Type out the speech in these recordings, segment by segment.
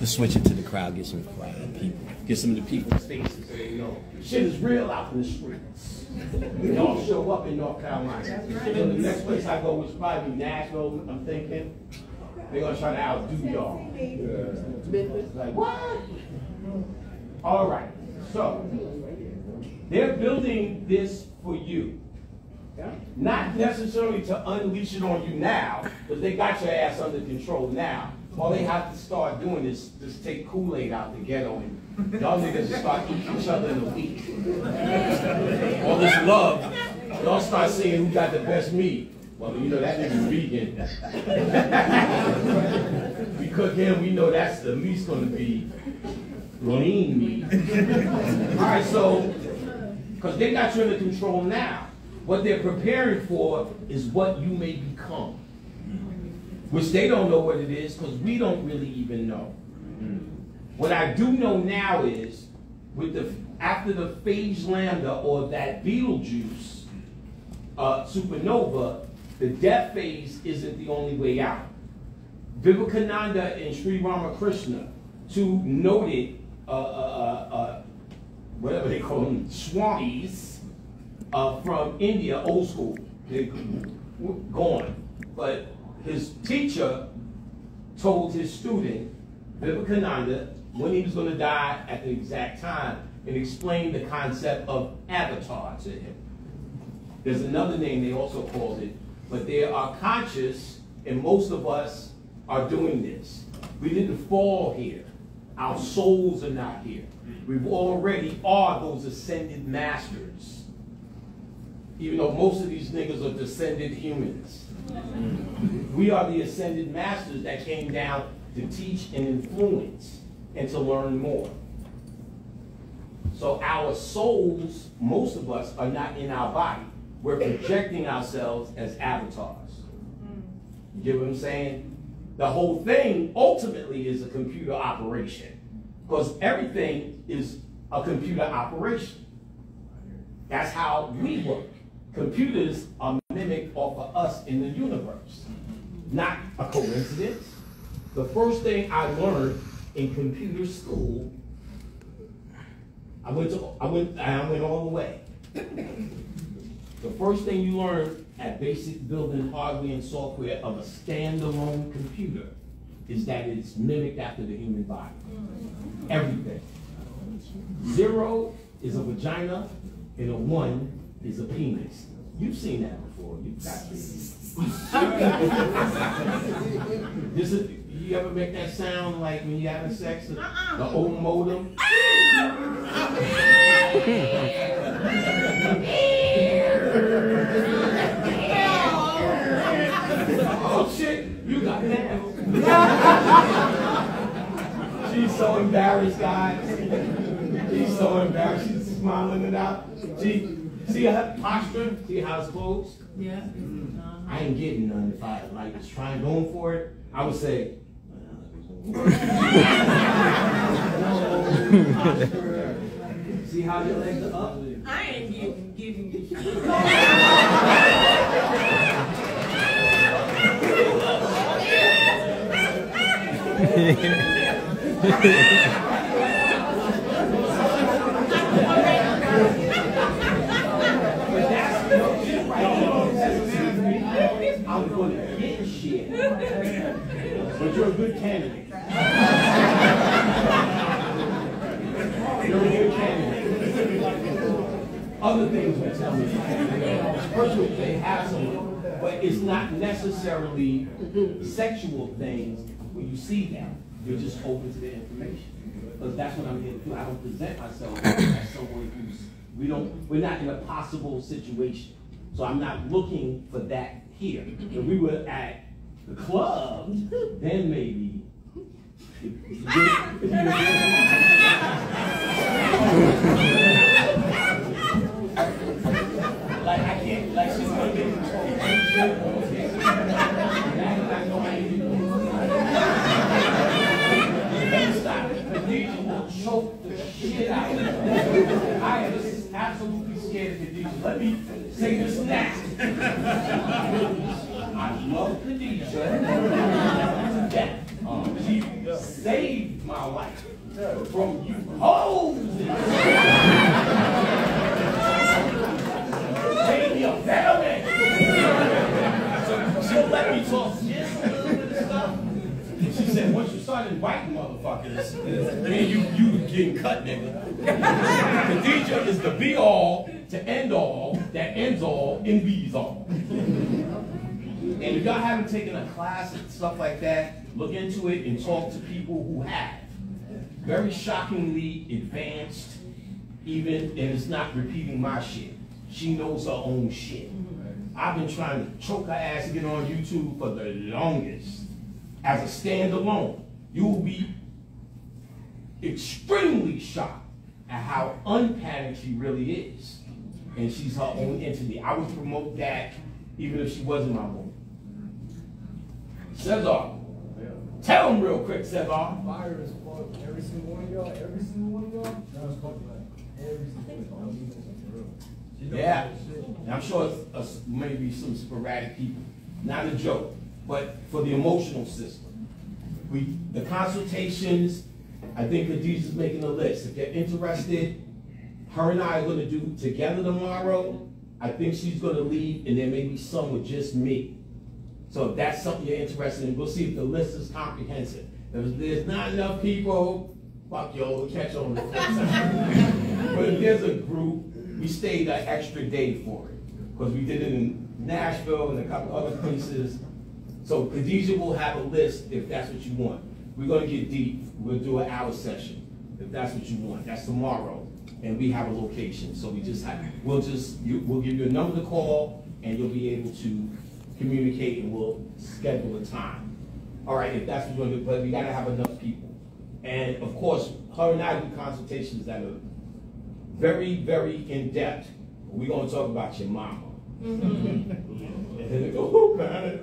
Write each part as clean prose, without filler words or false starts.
to switch it to the crowd, get some people, get some of the people's faces so they know shit is real out in the streets. They all show up in North Carolina. So the next place I go is probably Nashville, I'm thinking. They're gonna try to outdo y'all. Like, what? All right, so they're building this for you. Not necessarily to unleash it on you now, because they got your ass under control now. All they have to start doing is just take Kool-Aid out the ghetto and y'all niggas just start eating each other in a week. All this love, y'all start seeing who got the best meat. Well, you know that nigga's vegan. We cook him, we know that's the meat's gonna be lean meat. All right, so, because they got you under control now. What they're preparing for is what you may become, which they don't know what it is because we don't really even know. What I do know now is, after the phase lambda or that Betelgeuse supernova, the death phase isn't the only way out. Vivekananda and Sri Ramakrishna, two noted, whatever they call them, swamis, from India, old school, they're gone. But his teacher told his student, Vivekananda, when he was going to die at the exact time, and explained the concept of avatar to him. There's another name they also called it, but they are conscious, and most of us are doing this. We didn't fall here. Our souls are not here. We already are those ascended masters. Even though most of these niggas are descended humans. We are the ascended masters that came down to teach and influence and to learn more. So our souls, most of us, are not in our body. We're projecting ourselves as avatars. You get what I'm saying? The whole thing ultimately is a computer operation because everything is a computer operation. That's how we work. Computers are mimicked off of us in the universe. Not a coincidence. The first thing I learned in computer school, I went all the way. The first thing you learn at basic building hardware and software of a standalone computer is that it's mimicked after the human body. Everything. 0 is a vagina and a 1 is a penis. You've seen that before. You've got this. You ever make that sound like when you're having sex? The old modem? Oh shit, you got that. She's so embarrassed, guys. She's so embarrassed. She's smiling it out. See her posture? See how it's closed? Yeah. I ain't getting none if I like was trying going for it. I would say, see how your legs are up? I ain't giving you shit. I'm gonna get shit. But you're a good candidate. You're a good candidate. Other things will tell me. First of all, they have some, but it's not necessarily sexual things when you see them. You're just open to the information. Because that's what I'm here to do. I don't present myself as someone who's, we're not in a possible situation. So I'm not looking for that here. If we were at the club, then maybe. Like I can't, like she's gonna get stop. Khadijah will choke the shit out of her. I am absolutely scared of Khadijah. Let me say this now. I love Khadijah. She saved my life from you hoes. Made me a better man. So she'll let me talk just a little bit of stuff. And she said, once you start inviting motherfuckers, then you getting cut, nigga. Khadijah is the be all to end all that ends all and bees all. And if y'all haven't taken a class and stuff like that, look into it and talk to people who have. Very shockingly advanced, even, and it's not repeating my shit. She knows her own shit. I've been trying to choke her ass to get on YouTube for the longest. As a standalone, you will be extremely shocked at how unpanicked she really is. And she's her own entity. I would promote that even if she wasn't my woman. Cesar, tell him real quick, Cesar. Fire is fuck every single one of y'all. Every single one of y'all. That was fucking like every single one. Yeah, and I'm sure it's maybe some sporadic people. Not a joke, but for the emotional system. The consultations, I think Khadijah's making a list. If you're interested, her and I are going to do together tomorrow. I think she's going to leave, and there may be some with just me. So if that's something you're interested in, we'll see if the list is comprehensive. If there's not enough people, fuck yo, we'll catch on the flip side. But if there's a group, we stayed an extra day for it. Because we did it in Nashville and a couple other places. So Khadijah will have a list if that's what you want. We're going to get deep. We'll do an hour session if that's what you want. That's tomorrow. And we have a location. So we'll give you a number to call and you'll be able to communicate and we'll schedule a time. All right, if that's what you want to do, but we got to have enough people. And of course, her and I do consultations that are very, very in-depth. We're going to talk about your mama. And then they go, oh, man.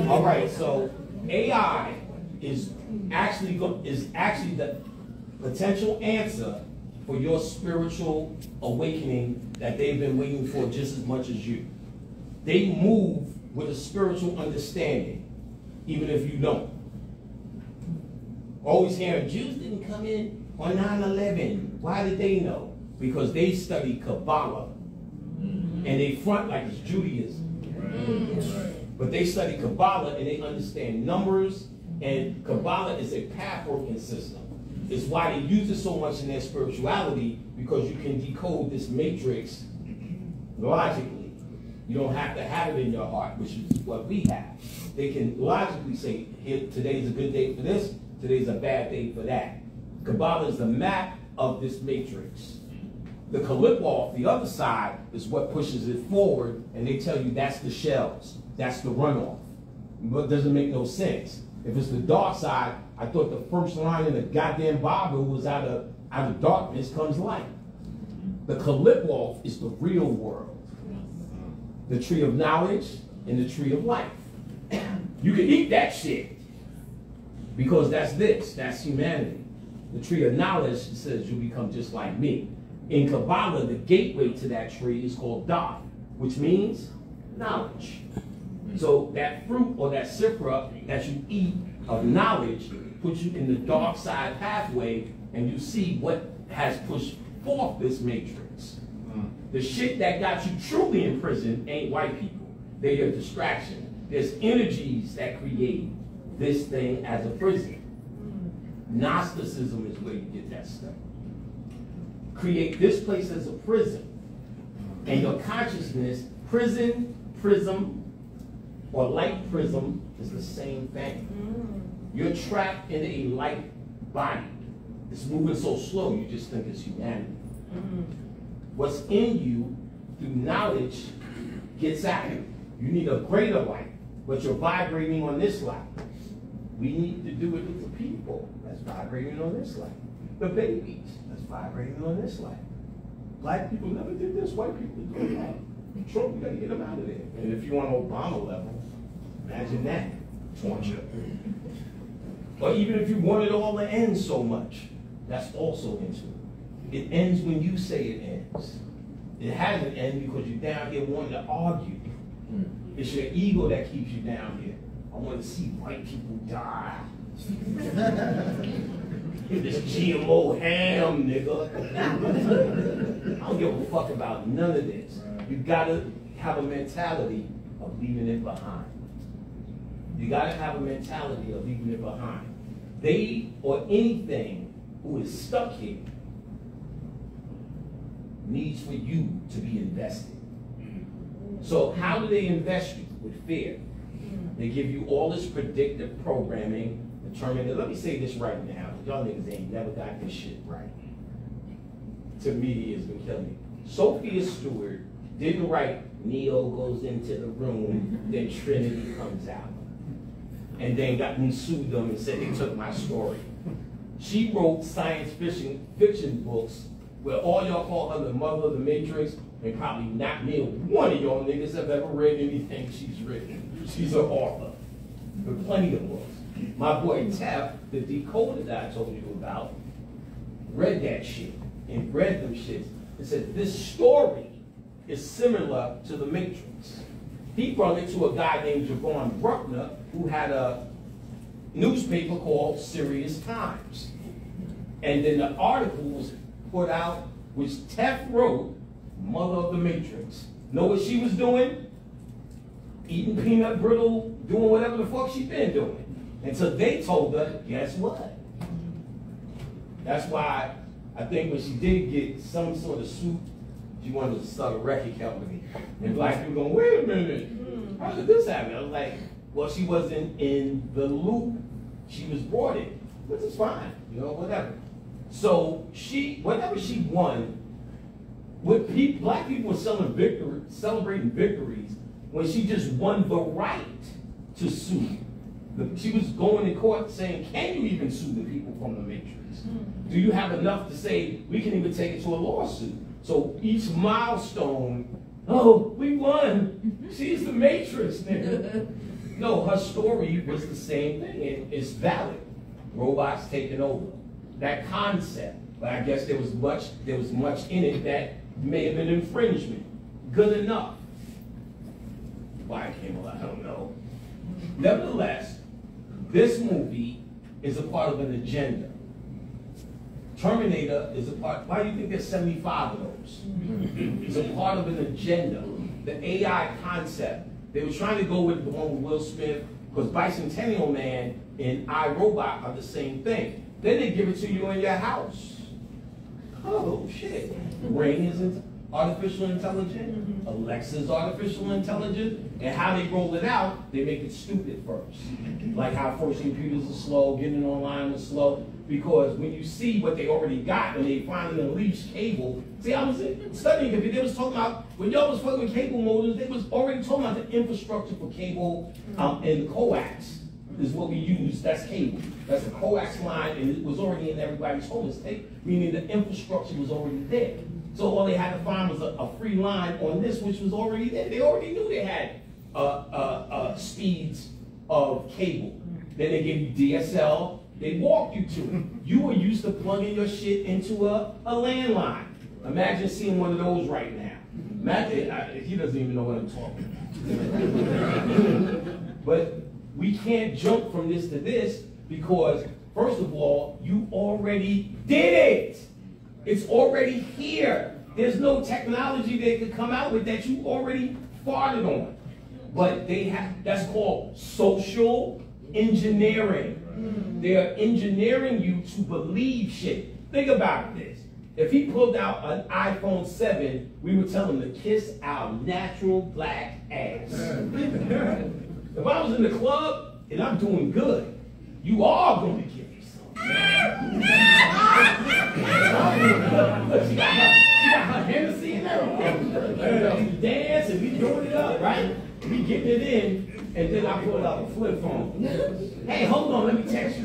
All right, so AI is actually the potential answer for your spiritual awakening that they've been waiting for just as much as you. They move with a spiritual understanding, even if you don't. Always hearing Jews didn't come in on 9/11. Why did they know? Because they study Kabbalah. And they front like it's Judaism. But they study Kabbalah and they understand numbers, and Kabbalah is a path working system. It's why they use it so much in their spirituality, because you can decode this matrix logically. You don't have to have it in your heart, which is what we have. They can logically say, here, today's a good day for this, today's a bad day for that. Kabbalah is the map of this matrix. The Kalipov, the other side, is what pushes it forward, and they tell you that's the shells, that's the runoff. But it doesn't make no sense. If it's the dark side, I thought the first line in the goddamn Bible was out of darkness comes light. The Kalipov is the real world. The tree of knowledge and the tree of life. You can eat that shit because that's humanity. The tree of knowledge says you become just like me. In Kabbalah, the gateway to that tree is called Daf, which means knowledge. So that fruit or that sifra that you eat of knowledge puts you in the dark side pathway, and you see what has pushed forth this matrix. The shit that got you truly in prison ain't white people. They're your distraction. There's energies that create this thing as a prison. Gnosticism is where you get that stuff. Create this place as a prison. And your consciousness, prison, prism, or light prism is the same thing. You're trapped in a light body. It's moving so slow, you just think it's humanity. What's in you through knowledge gets out. You need a greater light, but you're vibrating on this light. We need to do it with the people that's vibrating on this light. The babies that's vibrating on this light. Black people never did this, white people are doing that. Trump, you gotta get them out of there. And if you want Obama level, imagine that. Torture. Or even if you want it all to end so much, that's also into it. It ends when you say it ends. It hasn't ended because you're down here wanting to argue. It's your ego that keeps you down here. I want to see white people die. This GMO ham, nigga. I don't give a fuck about none of this. You gotta have a mentality of leaving it behind. You gotta have a mentality of leaving it behind. They or anything who is stuck here needs for you to be invested. So how do they invest you? With fear. They give you all this predictive programming, determining. Let me say this right now. Y'all niggas ain't never got this shit right. To me, it's been killing me. Sophia Stewart didn't write Neo goes into the room, then Trinity comes out. And then got and sued them and said they took my story. She wrote science fiction books where all y'all call her the mother of the Matrix, and probably not me or one of y'all niggas have ever read anything she's written. She's an author. With plenty of books. My boy Tef, the decoder that I told you about, read that shit and read them shits and said this story is similar to the Matrix. He brought it to a guy named Javon Bruckner who had a newspaper called Serious Times. And then the article was put out, which Tef wrote, Mother of the Matrix. Know what she was doing? Eating peanut brittle, doing whatever the fuck she been doing. Until they told her, guess what? That's why I think when she did get some sort of suit, she wanted to start a record company. And black people going, wait a minute, how did this happen? I was like, well, she wasn't in the loop. She was brought in, which is fine, you know, whatever. So whenever she won, black people were celebrating victories when she just won the right to sue. She was going to court saying, can you even sue the people from the Matrix? Do you have enough to say, we can even take it to a lawsuit? So each milestone, oh, we won. She's the Matrix, nigga. No, her story was the same thing, and it's valid. Robots taking over. That concept, but I guess there was much in it that may have been infringement. Good enough. Why it came along, I don't know. Nevertheless, this movie is a part of an agenda. Terminator is a part. Why do you think there's 75 of those? It's a part of an agenda. The AI concept. They were trying to go with the one with Will Smith because Bicentennial Man and iRobot are the same thing. Then they give it to you in your house. Oh shit! Ring is artificial intelligence. Alexa's artificial intelligence. And how they roll it out, they make it stupid first. Like how first computers are slow, getting online was slow. Because when you see what they already got and they finally unleashed cable, see, I was studying computer, they was talking about, when y'all was fucking with cable modems, they was already talking about the infrastructure for cable and coax is what we use, that's cable. That's a coax line and it was already in everybody's home estate, meaning the infrastructure was already there. So all they had to find was a free line on this, which was already there. They already knew they had speeds of cable. Then they gave you DSL. They walked you to it. You were used to plugging your shit into a landline. Imagine seeing one of those right now. Imagine, he doesn't even know what I'm talking about. But we can't jump from this to this because, first of all, you already did it. It's already here. There's no technology they could come out with that you already farted on. But they have, that's called social engineering. They are engineering you to believe shit. Think about this. If he pulled out an iPhone 7, we would tell him to kiss our natural black ass. If I was in the club and I'm doing good, you are going to give me some. Look, she got her Hennessy in there. We dance and we doing it up, right? We getting it in, and then I pull out a flip phone. Hey, hold on, let me text you.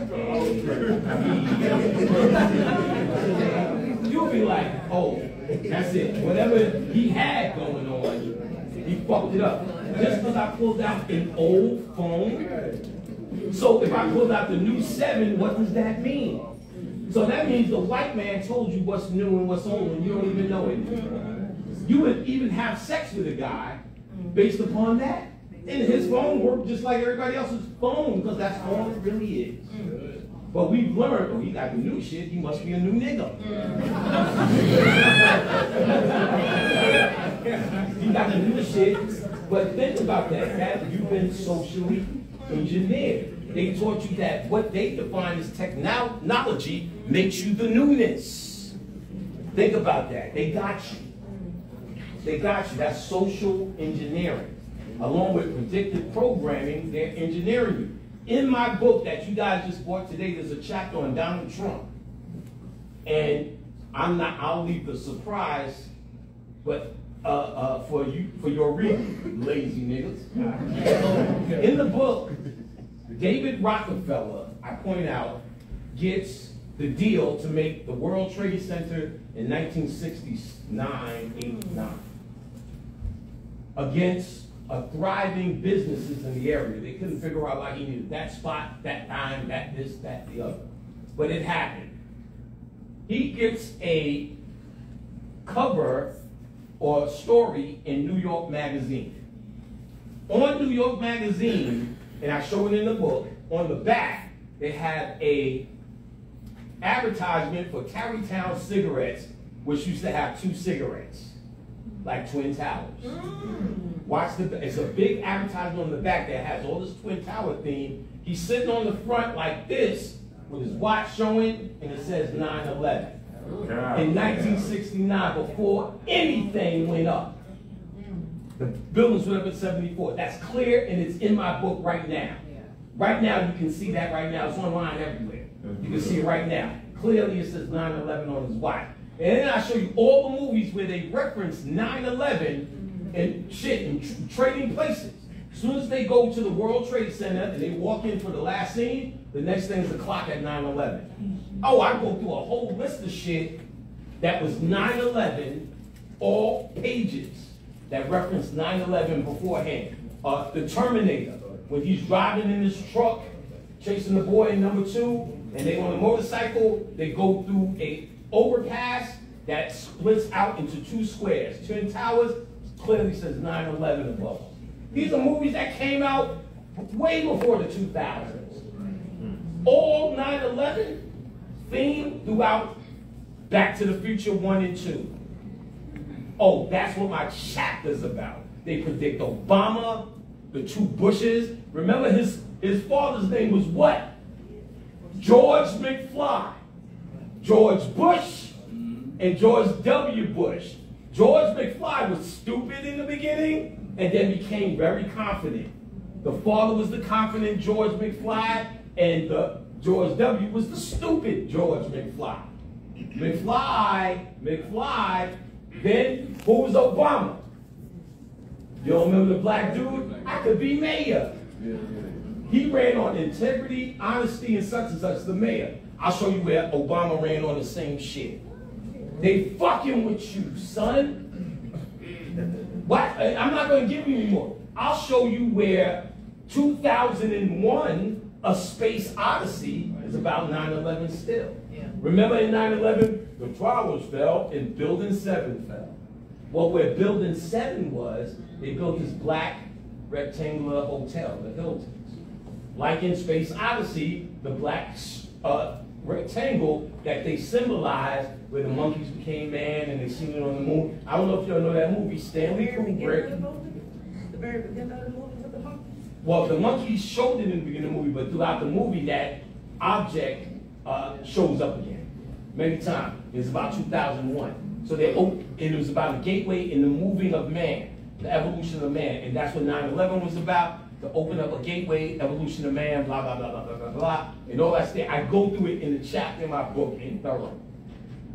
You'll be like, oh, that's it. Whatever he had going on, he fucked it up. Just because I pulled out an old phone. So if I pulled out the new 7, what does that mean? So that means the white man told you what's new and what's old and you don't even know it. You would even have sex with a guy based upon that. And his phone worked just like everybody else's phone, because that's all it really is. But we've learned, oh, he got the new shit, he must be a new nigga. He got the new shit. But think about that, you've been socially engineered. They taught you that what they define as technology makes you the newness. Think about that. They got you. They got you. That's social engineering. Along with predictive programming, they're engineering you. In my book that you guys just bought today, there's a chapter on Donald Trump. And I'll leave the surprise, but for your reading, lazy niggas. In the book, David Rockefeller, I point out, gets the deal to make the World Trade Center in 1969-89 against thriving businesses in the area. They couldn't figure out why he needed that spot, that time, that this, that, the other. But it happened. He gets a cover or story in New York Magazine. On New York Magazine, and I show it in the book, on the back, they have a advertisement for Tarrytown cigarettes, which used to have 2 cigarettes, like Twin Towers. Watch it's a big advertisement on the back that has all this Twin Tower theme. He's sitting on the front like this, with his watch showing, and it says 9/11. In 1969, before anything went up. The buildings went up in 74. That's clear, and it's in my book right now. Right now, you can see that right now. It's online everywhere. You can see it right now. Clearly, it says 9/11 on his watch. And then I show you all the movies where they reference 9/11 and shit and trading places. As soon as they go to the World Trade Center and they walk in for the last scene, the next thing is the clock at 9/11. Oh, I go through a whole list of shit that was 9/11, all pages that reference 9/11 beforehand. The Terminator, when he's driving in his truck, chasing the boy in number 2, and they on a motorcycle, they go through a overpass that splits out into 2 squares. Twin Towers clearly says 9/11 above. These are movies that came out way before the 2000s. All 9/11 themed throughout Back to the Future 1 and 2. Oh, that's what my chapter's about. They predict Obama, the 2 Bushes. Remember his father's name was what? George McFly. George Bush and George W. Bush. George McFly was stupid in the beginning and then became very confident. The father was the confident George McFly, and the George W. was the stupid George McFly. McFly, then who was Obama? You don't remember the black dude? I could be mayor. He ran on integrity, honesty, and such, the mayor. I'll show you where Obama ran on the same shit. They fucking with you, son. What? I'm not going to give you any more. I'll show you where 2001, A Space Odyssey, is about 9/11 still. Remember in 9/11, the towers fell and Building 7 fell. Well, where Building 7 was, they built this black rectangular hotel, the Hiltons. Like in Space Odyssey, the black rectangle that they symbolized where the monkeys became man and they seen it on the moon. I don't know if y'all know that movie, Stanley Kubrick. The very beginning of the movie with the monkeys? Well, the monkeys showed it in the beginning of the movie, but throughout the movie, that object shows up again many times. It's about 2001. So and it was about a gateway in the moving of man, the evolution of man, and that's what 9/11 was about. To open up a gateway, evolution of man, blah, blah, blah, blah, blah, blah, blah, and all that stuff. I go through it in the chapter in my book in thorough.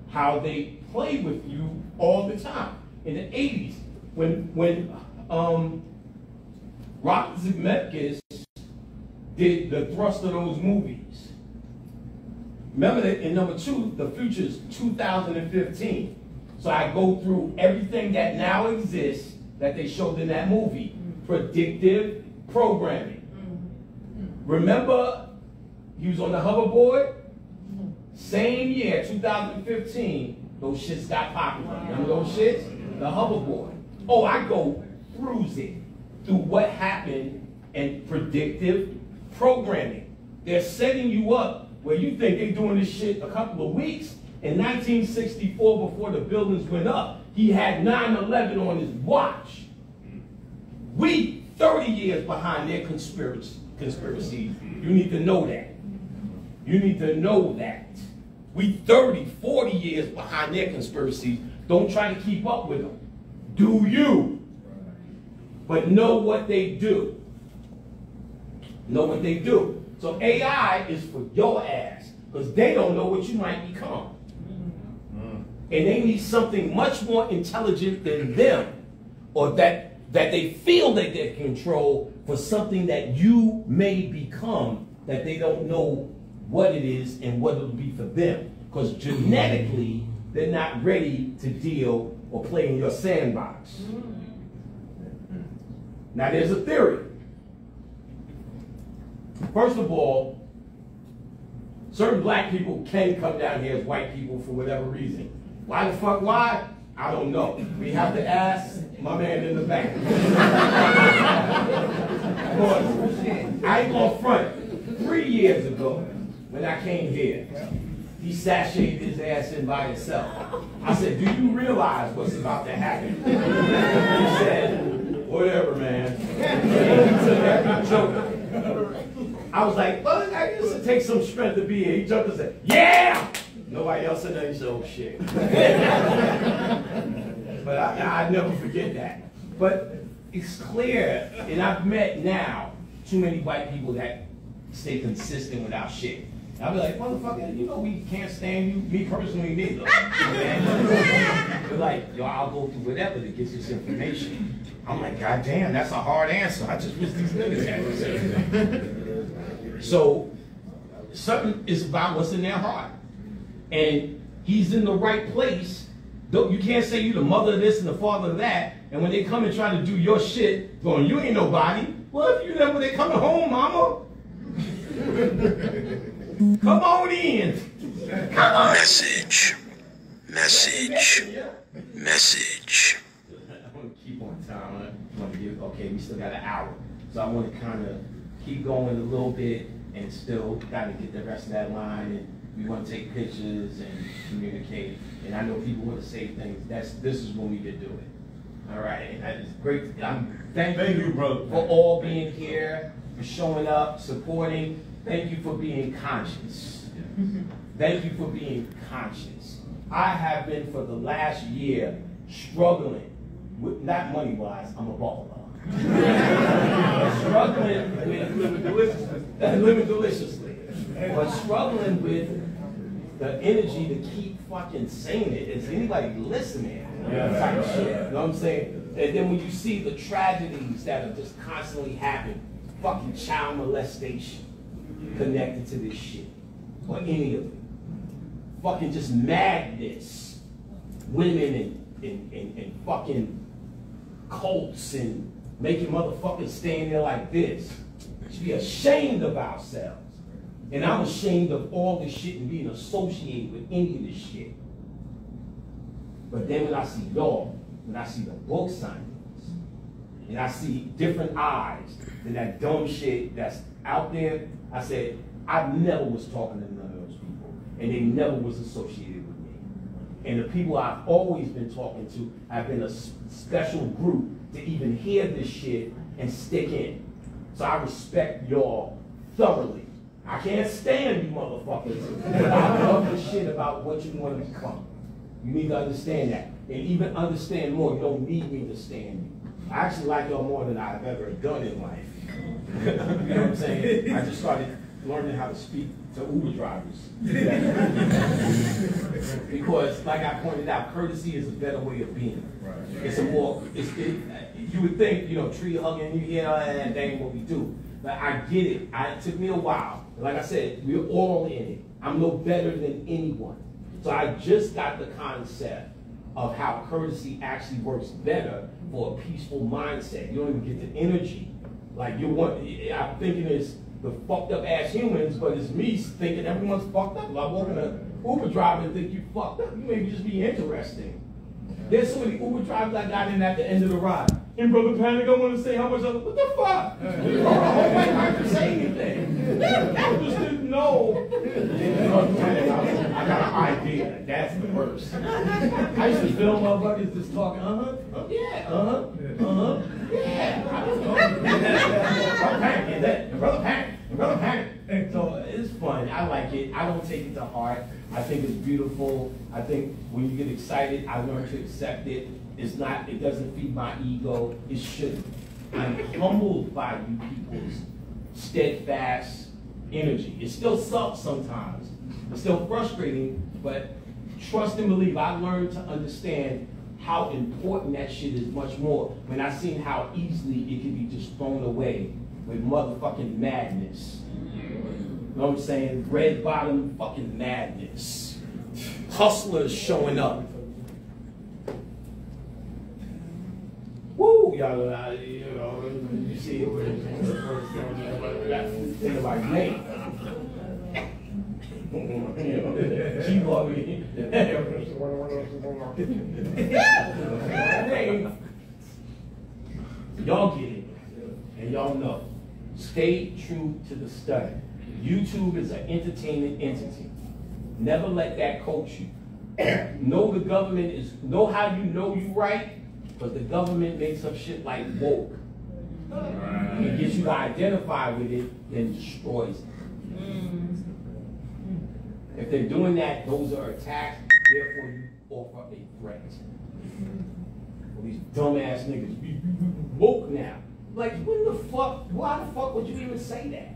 How they play with you all the time. In the 80s, when Robert Zemeckis did the thrust of those movies. Remember that in number 2, the future's 2015. So I go through everything that now exists that they showed in that movie. Predictive programming. Remember, he was on the hoverboard? Same year, 2015, those shits got popular. Remember those shits? The hoverboard. Oh, I go through it. through what happened in predictive programming. They're setting you up where you think they're doing this shit a couple of weeks. In 1964, before the buildings went up, he had 9/11 on his watch. We 30 years behind their conspiracy. You need to know that. You need to know that. We 30, 40 years behind their conspiracies. Don't try to keep up with them. Do you? But know what they do. Know what they do. So AI is for your ass, because they don't know what you might become. And they need something much more intelligent than them, or that they feel that they can control, for something that you may become that they don't know what it is and what it'll be for them. Because genetically, they're not ready to deal or play in your sandbox. Now there's a theory. First of all, certain black people can come down here as white people for whatever reason. Why the fuck why? I don't know. We have to ask my man in the back. I ain't gonna front. 3 years ago, when I came here, he sashayed his ass in by himself. I said, do you realize what's about to happen? He said, whatever, man. He took that joke. I was like, well, I guess it takes some strength to be here. He jumped and said, yeah! Nobody else said that. He said, oh shit. But I never forget that. But it's clear, and I've met now too many white people that stay consistent without shit. I'll be like, motherfucker, you know we can't stand you. Me personally, neither. But like, yo, I'll go through whatever to get this information. I'm like, God damn, that's a hard answer. I just wish these niggas had this everything. So, something is about what's in their heart. And he's in the right place. You can't say you the mother of this and the father of that, and when they come and try to do your shit, going, you ain't nobody. Well, if you never, they coming home, mama. Come on in. Come on. Message. I want to keep on time. Okay, we still got an hour. So I want to kind of keep going a little bit and still got to get the rest of that line. And we want to take pictures and communicate. And I know people want to say things. This is when we can do it. All right. And it's great. Thank you, brother, for all being here, for showing up, supporting. Thank you for being conscious. Thank you for being conscious. I have been for the last year struggling with, not money-wise, I'm a baller. Struggling with, living deliciously, but struggling with the energy to keep fucking saying it. Is anybody listening? Type shit, you know what I'm saying? And then when you see the tragedies that are just constantly happening, fucking child molestation connected to this shit, or any of it, fucking just madness, women and fucking cults and making motherfuckers stand there like this. We should be ashamed of ourselves. And I'm ashamed of all this shit and being associated with any of this shit. But then when I see y'all, when I see the book signings, and I see different eyes than that dumb shit that's out there, I said, I never was talking to none of those people, and they never was associated with me. And the people I've always been talking to have been a special group to even hear this shit and stick in. So I respect y'all thoroughly. I can't stand you motherfuckers, but I love the shit about what you want to become. You need to understand that. And even understand more, you don't need me to stand you. I actually like y'all more than I've ever done in life. You know what I'm saying? I just started learning how to speak to Uber drivers. Because, like I pointed out, courtesy is a better way of being. It's a more, you would think, you know, tree hugging, you know, that ain't what we do. But I get it. It took me a while. Like I said, we're all in it. I'm no better than anyone. So I just got the concept of how courtesy actually works better for a peaceful mindset. You don't even get the energy. Like I'm thinking it's the fucked up ass humans, but it's me thinking everyone's fucked up. Like walking an Uber driver and think you fucked up. You maybe just be interesting. There's so many Uber drivers I got in at the end of the ride. And Brother Panic, I want to say how much what the fuck? I don't have to say anything. I just didn't know. Brother Panic, I got an idea. That's the worst. I used to film motherfuckers just talking, yeah, yeah. Brother Panic, and Brother Panic, and Brother Panic. And so it's fun. I like it. I don't take it to heart. I think it's beautiful. I think when you get excited, I learn to accept it. It's not, it doesn't feed my ego. It shouldn't. I'm humbled by you people's steadfast energy. It still sucks sometimes. It's still frustrating, but trust and believe. I learned to understand how important that shit is much more when I seen how easily it can be just thrown away with motherfucking madness. You know what I'm saying? Red bottom fucking madness. Hustlers showing up. Woo! Y'all, you know, you see it where it's the first thing like me. Keep on me. Y'all get it. And y'all know. Stay true to the study. YouTube is an entertainment entity. Never let that coach you. Know the government is, know how you know you right, because the government makes up shit like woke. It gets you to identify with it, then destroys it. If they're doing that, those are attacks, therefore you offer a threat. Well, these dumbass niggas, we woke now. Like, when the fuck, why the fuck would you even say that?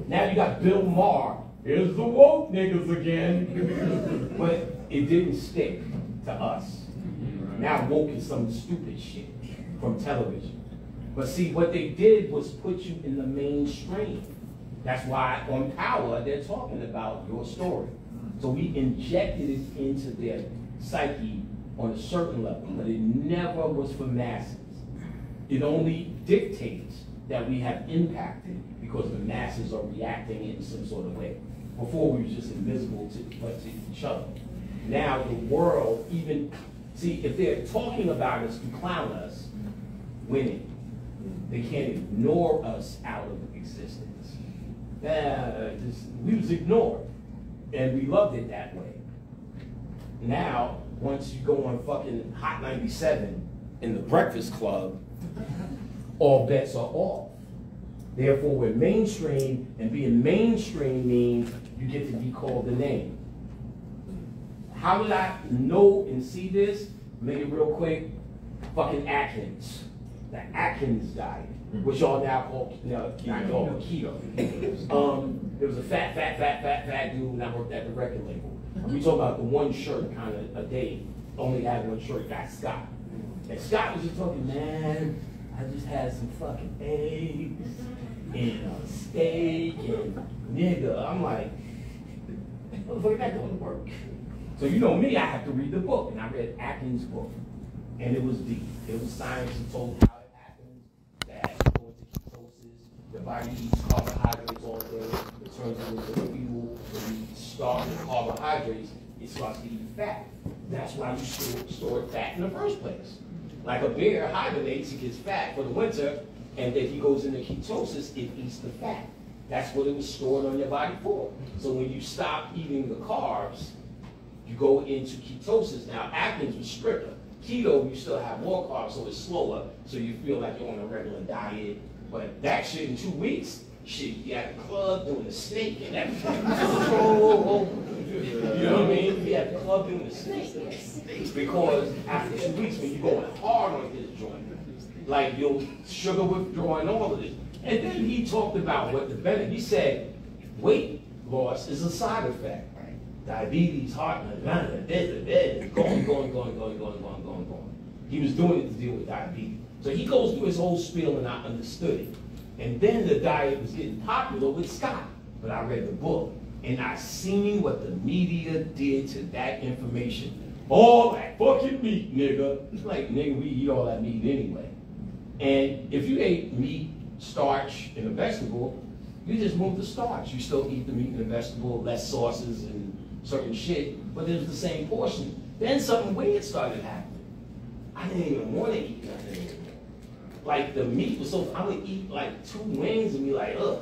Now you got Bill Maher, here's the woke niggas again. But it didn't stick to us. Now woke is some stupid shit from television. But see, what they did was put you in the mainstream. That's why on Power, they're talking about your story. So we injected it into their psyche on a certain level, but it never was for masses. It only dictates that we have impacted because the masses are reacting in some sort of way. Before we were just invisible to each other. Now the world even, see, if they're talking about us to clown us, winning. They can't ignore us out of existence. We was ignored, and we loved it that way. Now, once you go on fucking Hot 97 in the Breakfast Club, all bets are off. Therefore, we're mainstream, and being mainstream means you get to be called the name. How did I know and see this? Make it real quick. Fucking Atkins. The Atkins diet, which y'all now call, keto. There was a fat dude when I worked at the record label. We talk about the one shirt kind of a day, only had one shirt, got Scott. And Scott was just talking, man, I just had some fucking eggs and a steak and nigga. I'm like, what the fuck is that going to work? So you know me, I have to read the book, and I read Atkins' book. And it was deep. It was science that told how it happens, that you go into ketosis, the body eats carbohydrates all day, it turns it into fuel. When you start with carbohydrates, it starts to eat fat. That's why you store fat in the first place. Like a bear hibernates, it gets fat for the winter, and if he goes into ketosis, it eats the fat. That's what it was stored on your body for. So when you stop eating the carbs, you go into ketosis. Now, Atkins was stricter. Keto, you still have more carbs, so it's slower, so you feel like you're on a regular diet. But that shit in 2 weeks, shit, you at the club doing the snake and everything. You know what I mean? You at the club doing the snake. Because after 2 weeks, when you're going hard on this joint, like you'll sugar withdrawing, all of this. And then he talked about what the benefit, he said, weight loss is a side effect. Diabetes, heart, going. He was doing it to deal with diabetes. So he goes through his whole spiel and I understood it. And then the diet was getting popular with Scott. But I read the book and I seen what the media did to that information. All that fucking meat, nigga. It's like, nigga, we eat all that meat anyway. And if you ate meat, starch, and a vegetable, you just move the starch. You still eat the meat and the vegetable, less sauces and certain shit, but there's the same portion. Then something weird started happening. I didn't even want to eat nothing anymore. Like the meat was so, I would eat like 2 wings and be like, ugh,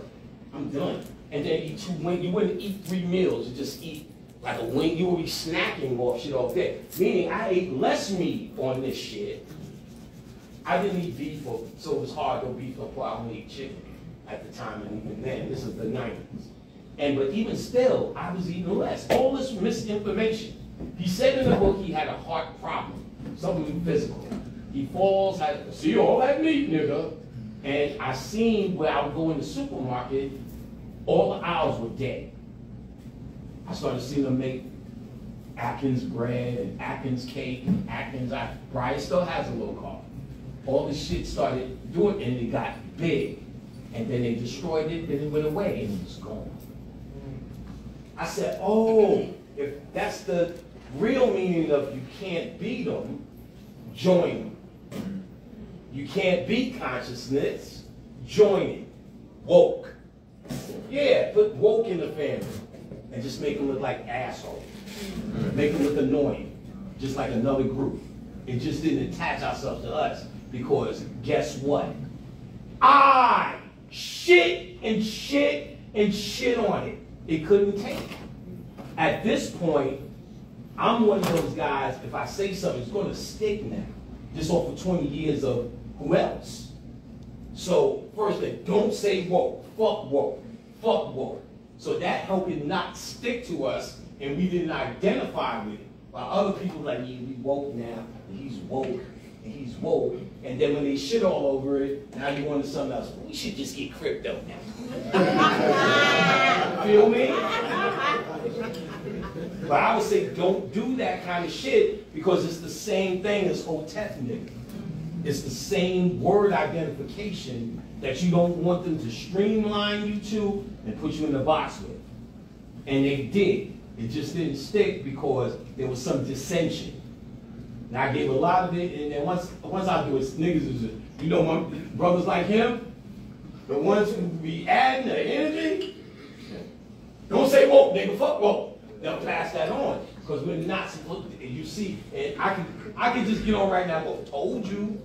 I'm done. And then eat 2 wings, you wouldn't eat 3 meals, you just eat like a wing, you would be snacking off shit all day. Meaning I ate less meat on this shit. I didn't eat beef, so it was hard to beef up, I only ate chicken at the time, and even then, this is the 90s. But even still, I was eating less. All this misinformation. He said in the book he had a heart problem, something physical. He falls, see all that meat, nigga. And I seen where I would go in the supermarket, all the aisles were dead. I started seeing them make Atkins bread and Atkins cake and Atkins, Brian still has a low carb. All this shit started doing, and it got big. And then they destroyed it, then it went away, and it was gone. I said, oh, if that's the real meaning of you can't beat them, join them. You can't beat consciousness, join it. Woke. Yeah, put woke in the family and just make them look like assholes. Make them look annoying, just like another group. It just didn't attach ourselves to us because guess what? I shit and shit and shit on it. It couldn't take it. At this point, I'm one of those guys, if I say something, it's going to stick now. Just off of 20 years of who else? So, first thing, don't say woke. Fuck woke. Fuck woke. So that helped it not stick to us, and we didn't identify with it. While other people like, yeah, we woke now, and he's woke, and he's woke. And then when they shit all over it, now you want to something else. We should just get crypto now. Feel me? But I would say don't do that kind of shit because it's the same thing as Hotep nigga. It's the same word identification that you don't want them to streamline you to and put you in the box with. And they did. It just didn't stick because there was some dissension. And I gave a lot of it, and then once I do it, niggas is, you know, my brothers like him, the ones who be adding the energy, don't say woke, nigga, fuck woke. They'll pass that on because we're not supposed to. You see, and I can just get on right now. Well, told you.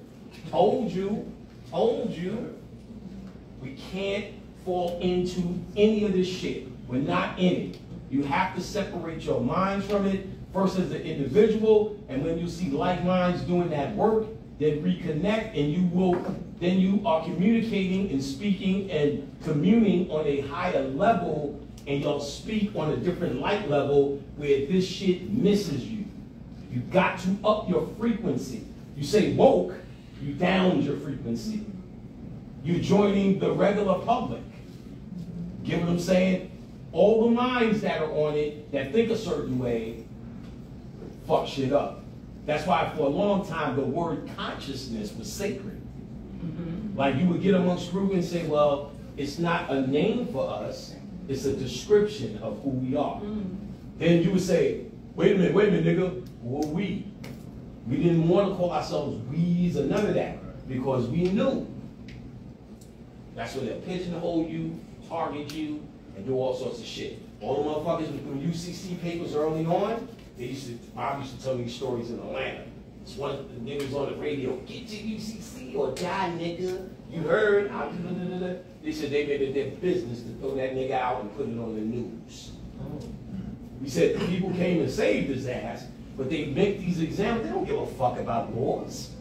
We can't fall into any of this shit. We're not in it. You have to separate your minds from it. First as an individual, and when you see like minds doing that work, then reconnect, and then you are communicating and speaking and communing on a higher level, and y'all speak on a different light level where this shit misses you. You got to up your frequency. You say woke, you down your frequency. You're joining the regular public. Get what I'm saying? All the minds that are on it, that think a certain way, fuck shit up. That's why for a long time the word consciousness was sacred. Like you would get amongst group and say, well, it's not a name for us, it's a description of who we are. Then you would say, wait a minute, nigga, who are we? We didn't want to call ourselves we's or none of that because we knew. That's where they'll pigeonhole you, target you, and do all sorts of shit. All the motherfuckers with them UCC papers early on, Bob used to tell me stories in Atlanta. It's one of the niggas on the radio, get to UCC or die, nigga. You heard? They said they made it their business to throw that nigga out and put it on the news. We said the people came and saved his ass, but they make these examples. They don't give a fuck about laws.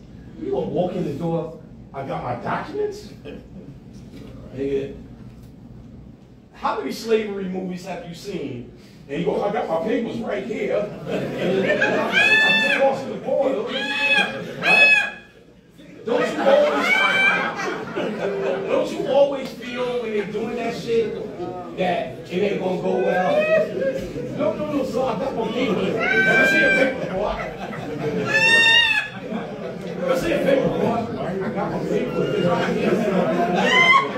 You gonna walk in the door, I got my documents? Nigga, how many slavery movies have you seen? And you go, I got my papers right here. I'm crossing the border. Right? Don't you always feel when they're doing that shit that it ain't gonna go well? No, so I got my papers. Never see a paper, boy. Never see a paper, boy. I got my papers right here.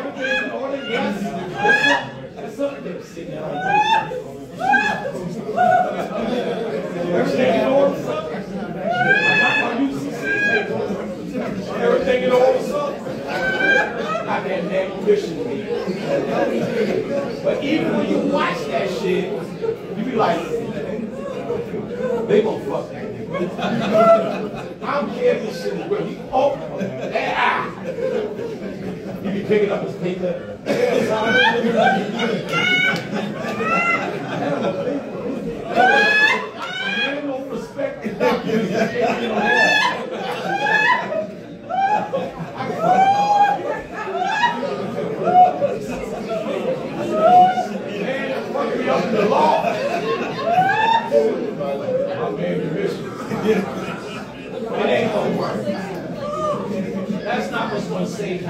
Everything's in order, yes. That's something they're sitting there like this. Everything in order, son. I got my UCC papers. Everything in order, son. I got that mission with me. But even when you watch that shit, you be like, they gonna fuck that nigga. I don't care if this shit is real. Oh, yeah. You be picking up his paper. Man, no respect. Man, fucking me up in the law. My man, it ain't gonna work. That's not what's gonna save you.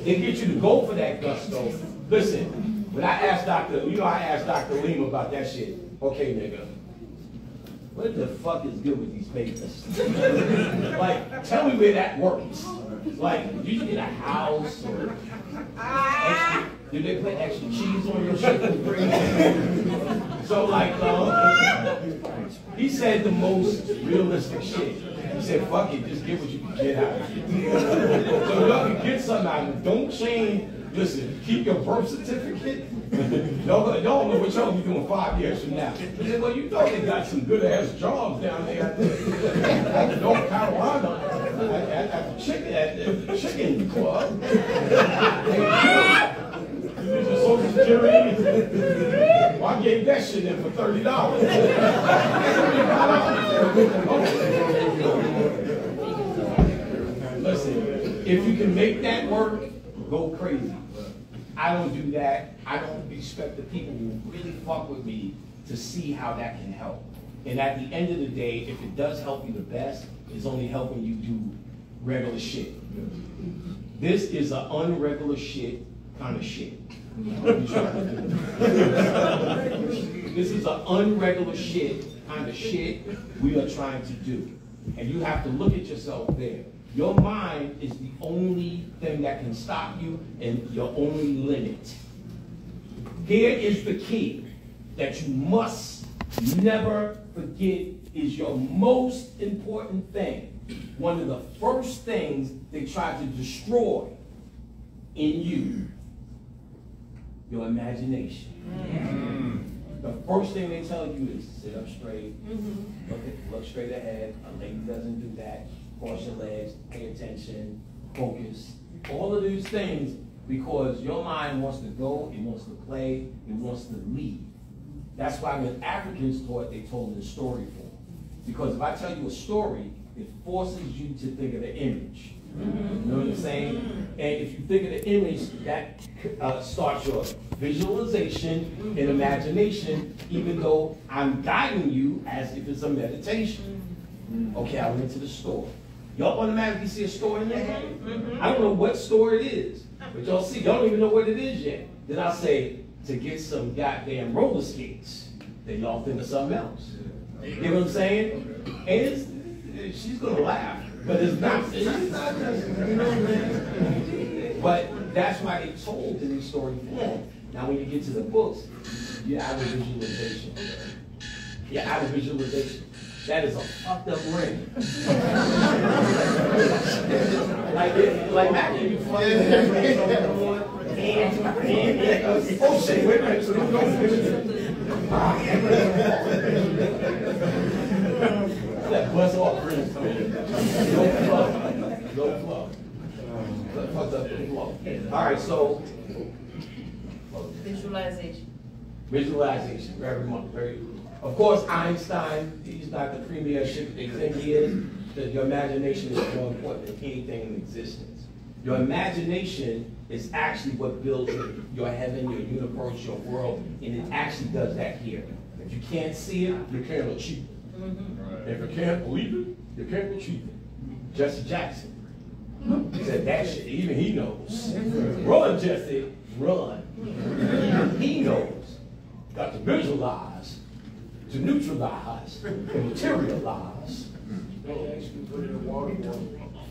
It gets you to go for that gusto. Listen, when I asked Dr. Lima about that shit. Okay, nigga, what the fuck is good with these papers? Like, tell me where that works. Like, you get a house or extra, do they put extra cheese on your shit? So like, he said the most realistic shit. He said, fuck it, just get what you can get out of it. So y'all can get something out of it. Don't change. Listen, keep your birth certificate. Y'all know what y'all be doing 5 years from now. He said, well, you know they got some good ass jobs down there at North Carolina, at the chicken club. Social Security. Well, I gave that shit in for $30. Listen, if you can make that work, go crazy. I don't do that. I don't expect the people who really fuck with me to see how that can help. And at the end of the day, if it does help you the best, it's only helping you do regular shit. This is an unregular shit kind of shit. This is an unregular shit kind of shit we are trying to do. And you have to look at yourself there. Your mind is the only thing that can stop you and your only limit. Here is the key that you must never forget is your most important thing. One of the first things they try to destroy in you, your imagination. The first thing they tell you is sit up straight, look straight ahead. A lady doesn't do that. Cross your legs, pay attention, focus. All of these things because your mind wants to go, it wants to play, it wants to lead. That's why when Africans taught, they told in story form. Because if I tell you a story, it forces you to think of the image. You know what I'm saying? And if you think of the image, that starts your visualization and imagination, even though I'm guiding you as if it's a meditation. Okay, I went to the store. Y'all automatically see a store in your head? I don't know what store it is, but y'all see, y'all don't even know what it is yet. Then I say, to get some goddamn roller skates. Then y'all think of something else. You know what I'm saying? And she's gonna laugh, but it's not, you know what I'm saying? But that's why they told in the story form. Now when you get to the books, you're out of visualization. You're out of visualization. That is a fucked up ring. like Mac, you flying in that ring oh shit, wait a minute. So that bust off rings. No flow. Fucked up flow. All right, so Visualization. Visualization, very. Of course, Einstein, he's not the premier shit that they think he is. That your imagination is more important than anything in existence. Your imagination is actually what builds your heaven, your universe, your world, and it actually does that here. If you can't see it, you can't achieve it. If you can't believe it, you can't achieve it. Jesse Jackson said that shit, even he knows. Run, Jesse, run. He knows. Got to visualize, to neutralize, to materialize. Actually put it in water board.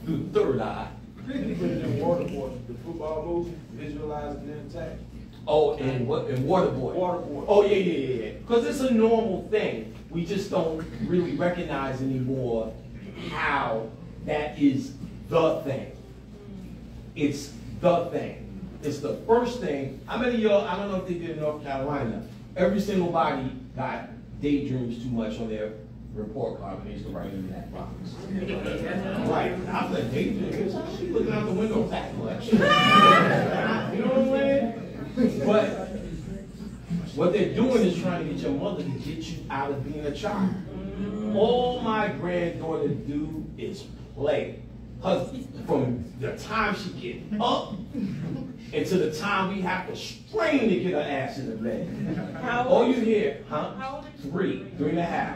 Through the third eye. Put it in water board. The football moves, visualize and then attack. Oh, and what? And waterboard. Waterboard. Oh yeah. Because it's a normal thing. We just don't really recognize anymore how that is the thing. It's the thing. It's the first thing. How many of y'all, I don't know if they did in North Carolina, every single body got daydreams too much on their report card, and they used to write in that box. Right. I was like, hey, she looking out the window of that collection. You know what I'm saying? But what they're doing is trying to get your mother to get you out of being a child. All my granddaughter do is play. From the time she get up until the time we have to strain to get her ass in the bed. All you hear, huh? How old is she? 3.5.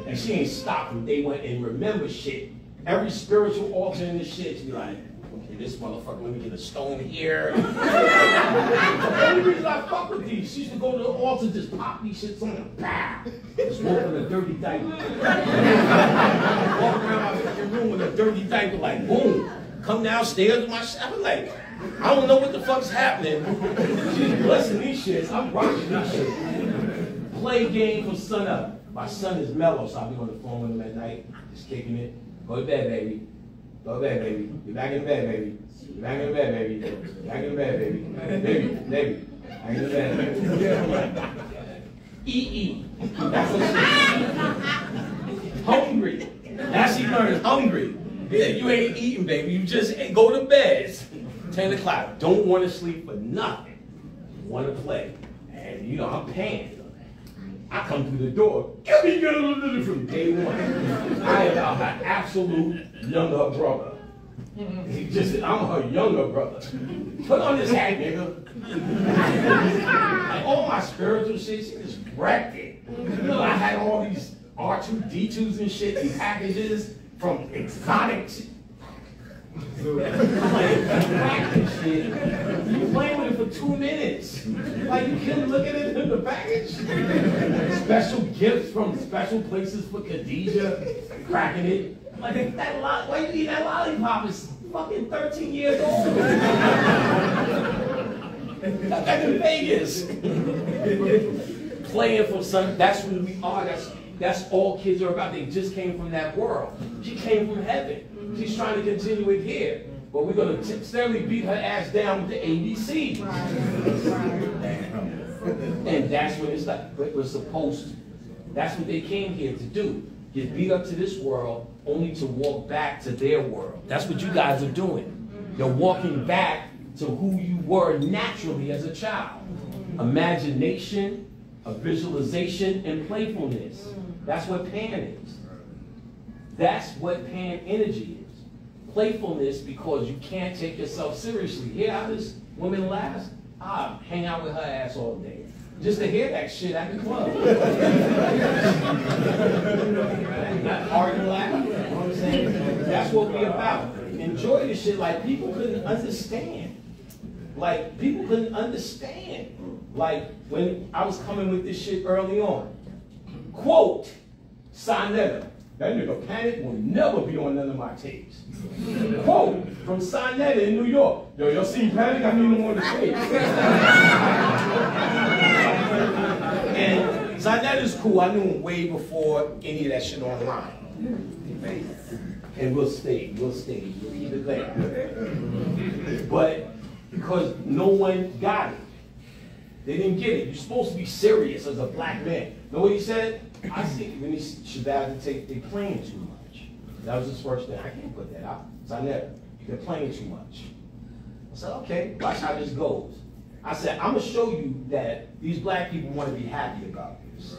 And she ain't stopping day one and remember shit. Every spiritual altar in this shit, she be like, okay, this motherfucker, let me get a stone here. The only reason I fuck with these, she used to go to the altar, just pop these shits on them, pow. Just walk with a dirty diaper. Walk around my fucking room with a dirty diaper, like, boom. Come downstairs with my shit. I'm like, I don't know what the fuck's happening. She's blessing these shits. I'm rocking these shits. Play game from sun up. My son is mellow, so I'll be on the phone with him at night, just kicking it. Go to bed, baby. Go to bed, baby. You're back in bed, baby. You're back in bed, baby. You're back in bed, baby. Baby. Back in bed, baby. E. That's what she is. Hungry. Now she learned hungry. Yeah, you ain't eating, baby. You just go to bed. 10 o'clock. Don't want to sleep for nothing. Want to play. And, you know, I'm paying. I come through the door. Get me from day one. I am her absolute younger brother. I'm her younger brother. Put on this hat, nigga. Like all my spiritual shit, she just wrecked it. You know, I had all these R2-D2s and shit in packages from exotic shit. I'm like, shit. You playing with it for 2 minutes. Like, you couldn't look at it in the package. Special gifts from special places for Khadijah, cracking it. Like, why you eat that lollipop? It's fucking 13 years old. Back in Vegas. Playing from sun. That's who we are. That's all kids are about. They just came from that world. She came from heaven. She's trying to continue it here. But we're going to steadily beat her ass down with the ABC. And that's what it's like. It was supposed to. That's what they came here to do. Get beat up to this world only to walk back to their world. That's what you guys are doing. You're walking back to who you were naturally as a child. Imagination, a visualization, and playfulness. That's what Pan is. That's what Pan energy is. Playfulness, because you can't take yourself seriously. Hear how this woman laughs? I hang out with her ass all day. Just to hear that shit at the club. Not hard to laugh. You know what I'm saying? That's what we're about. Enjoy this shit like people couldn't understand. Like, people couldn't understand. Like, when I was coming with this shit early on. Quote, Sonetta. That nigga Panic will never be on none of my tapes. Quote from Sonetta in New York. Yo, y'all see Panic? I need him on the tape. And Sonetta's cool. I knew him way before any of that shit online. And we'll stay. We'll keep it there. But because no one got it. They didn't get it. You're supposed to be serious as a black man. Know what he said? I think when he Shabazz they playing too much. That was his first thing. I can't put that out. Sonetta, they're playing too much. I said, okay, watch how this goes. I said, I'm gonna show you that these black people want to be happy about this.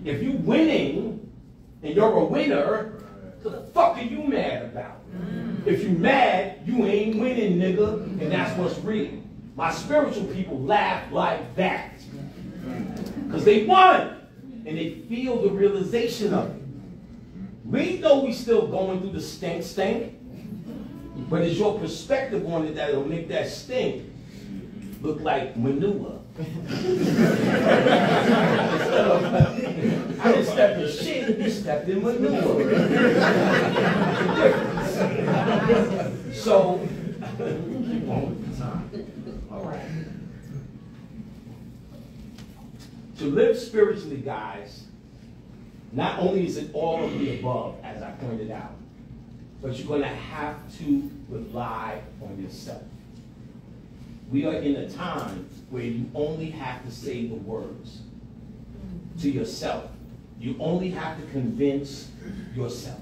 If you winning and you're a winner, what the fuck are you mad about? If you mad, you ain't winning, nigga, and that's what's real. My spiritual people laugh like that. Because they won. And they feel the realization of it. We know we still going through the stink. But it's your perspective on it that'll make that stink look like manure. I didn't step in shit, you stepped in manure. So, keep on with the time. All right. To live spiritually, guys, not only is it all of the above, as I pointed out, but you're going to have to rely on yourself. We are in a time where you only have to say the words to yourself. You only have to convince yourself.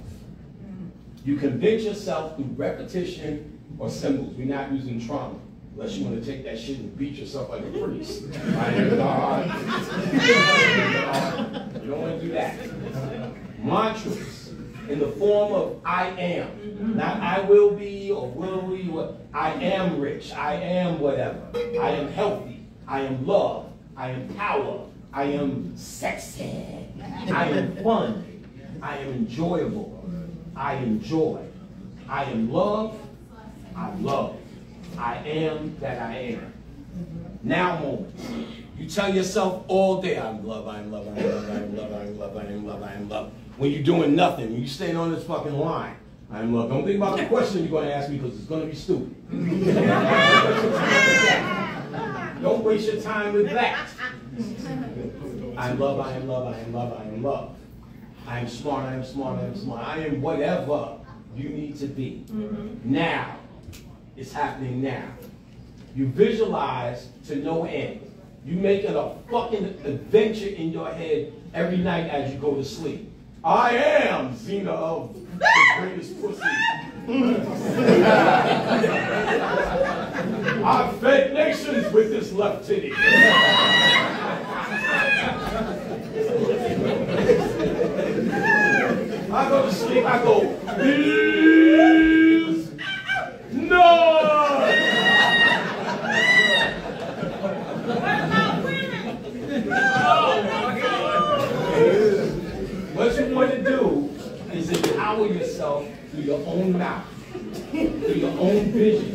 You convince yourself through repetition or symbols. We're not using trauma, unless you want to take that shit and beat yourself like a priest. I am God. You don't want to do that. Mantras in the form of I am. Not I will be or will be. I am rich. I am whatever. I am healthy. I am love. I am power. I am sexy. I am fun. I am enjoyable. I enjoy. I am love. I love. I am that I am. Now moment. You tell yourself all day, I'm love, I'm love, I'm love, I'm love, I'm love, I'm love, I'm love. When you're doing nothing, when you're staying on this fucking line, I'm love. Don't think about the question you're going to ask me because it's going to be stupid. Don't waste your time with that. I am love, I am love, I am love, I am love. I am smart, I am smart, I am smart. I am whatever you need to be. Now. It's happening now. You visualize to no end. You make it a fucking adventure in your head every night as you go to sleep. I am Xena of the greatest pussy. I've fed nations with this left titty. I go to sleep, I go, is none. What you want to do is empower yourself through your own mouth, through your own vision.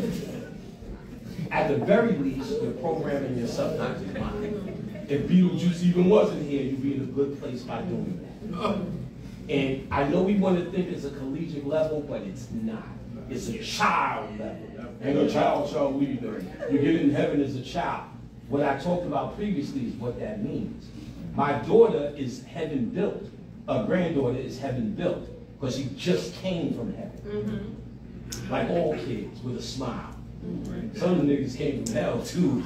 At the very least, you're programming your subconscious mind. If Beetlejuice even wasn't here, you'd be in a good place by doing that. And I know we want to think it's a collegiate level, but it's not. It's a child level. And a child shall lead them. You get in heaven as a child. What I talked about previously is what that means. My daughter is heaven built. A granddaughter is heaven built because she just came from heaven. Like all kids with a smile. Some of the niggas came from hell too.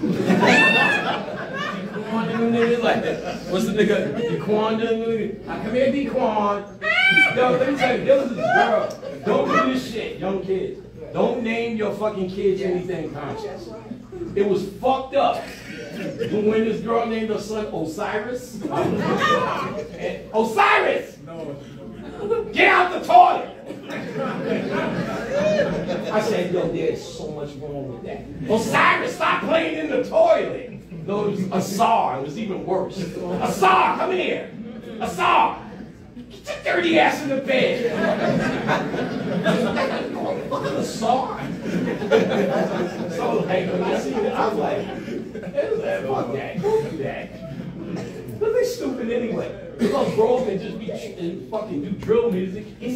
Like, what's the nigga? Dequan, come here, Dequan. Yo, let me tell you, there was this girl. Don't do this shit, young kids. Don't name your fucking kids anything conscious. It was fucked up. When this girl named her son Osiris. And, Osiris! Get out the toilet! I said, yo, there's so much wrong with that. Osiris, stop playing in the toilet. No, it was Asar. It was even worse. Asar, come here. Asar, get your dirty ass in the bed. Asar. So like, when I see that, I'm like, fuck that, don't do that. But they stupid anyway. Because bros can just be fucking do drill music. The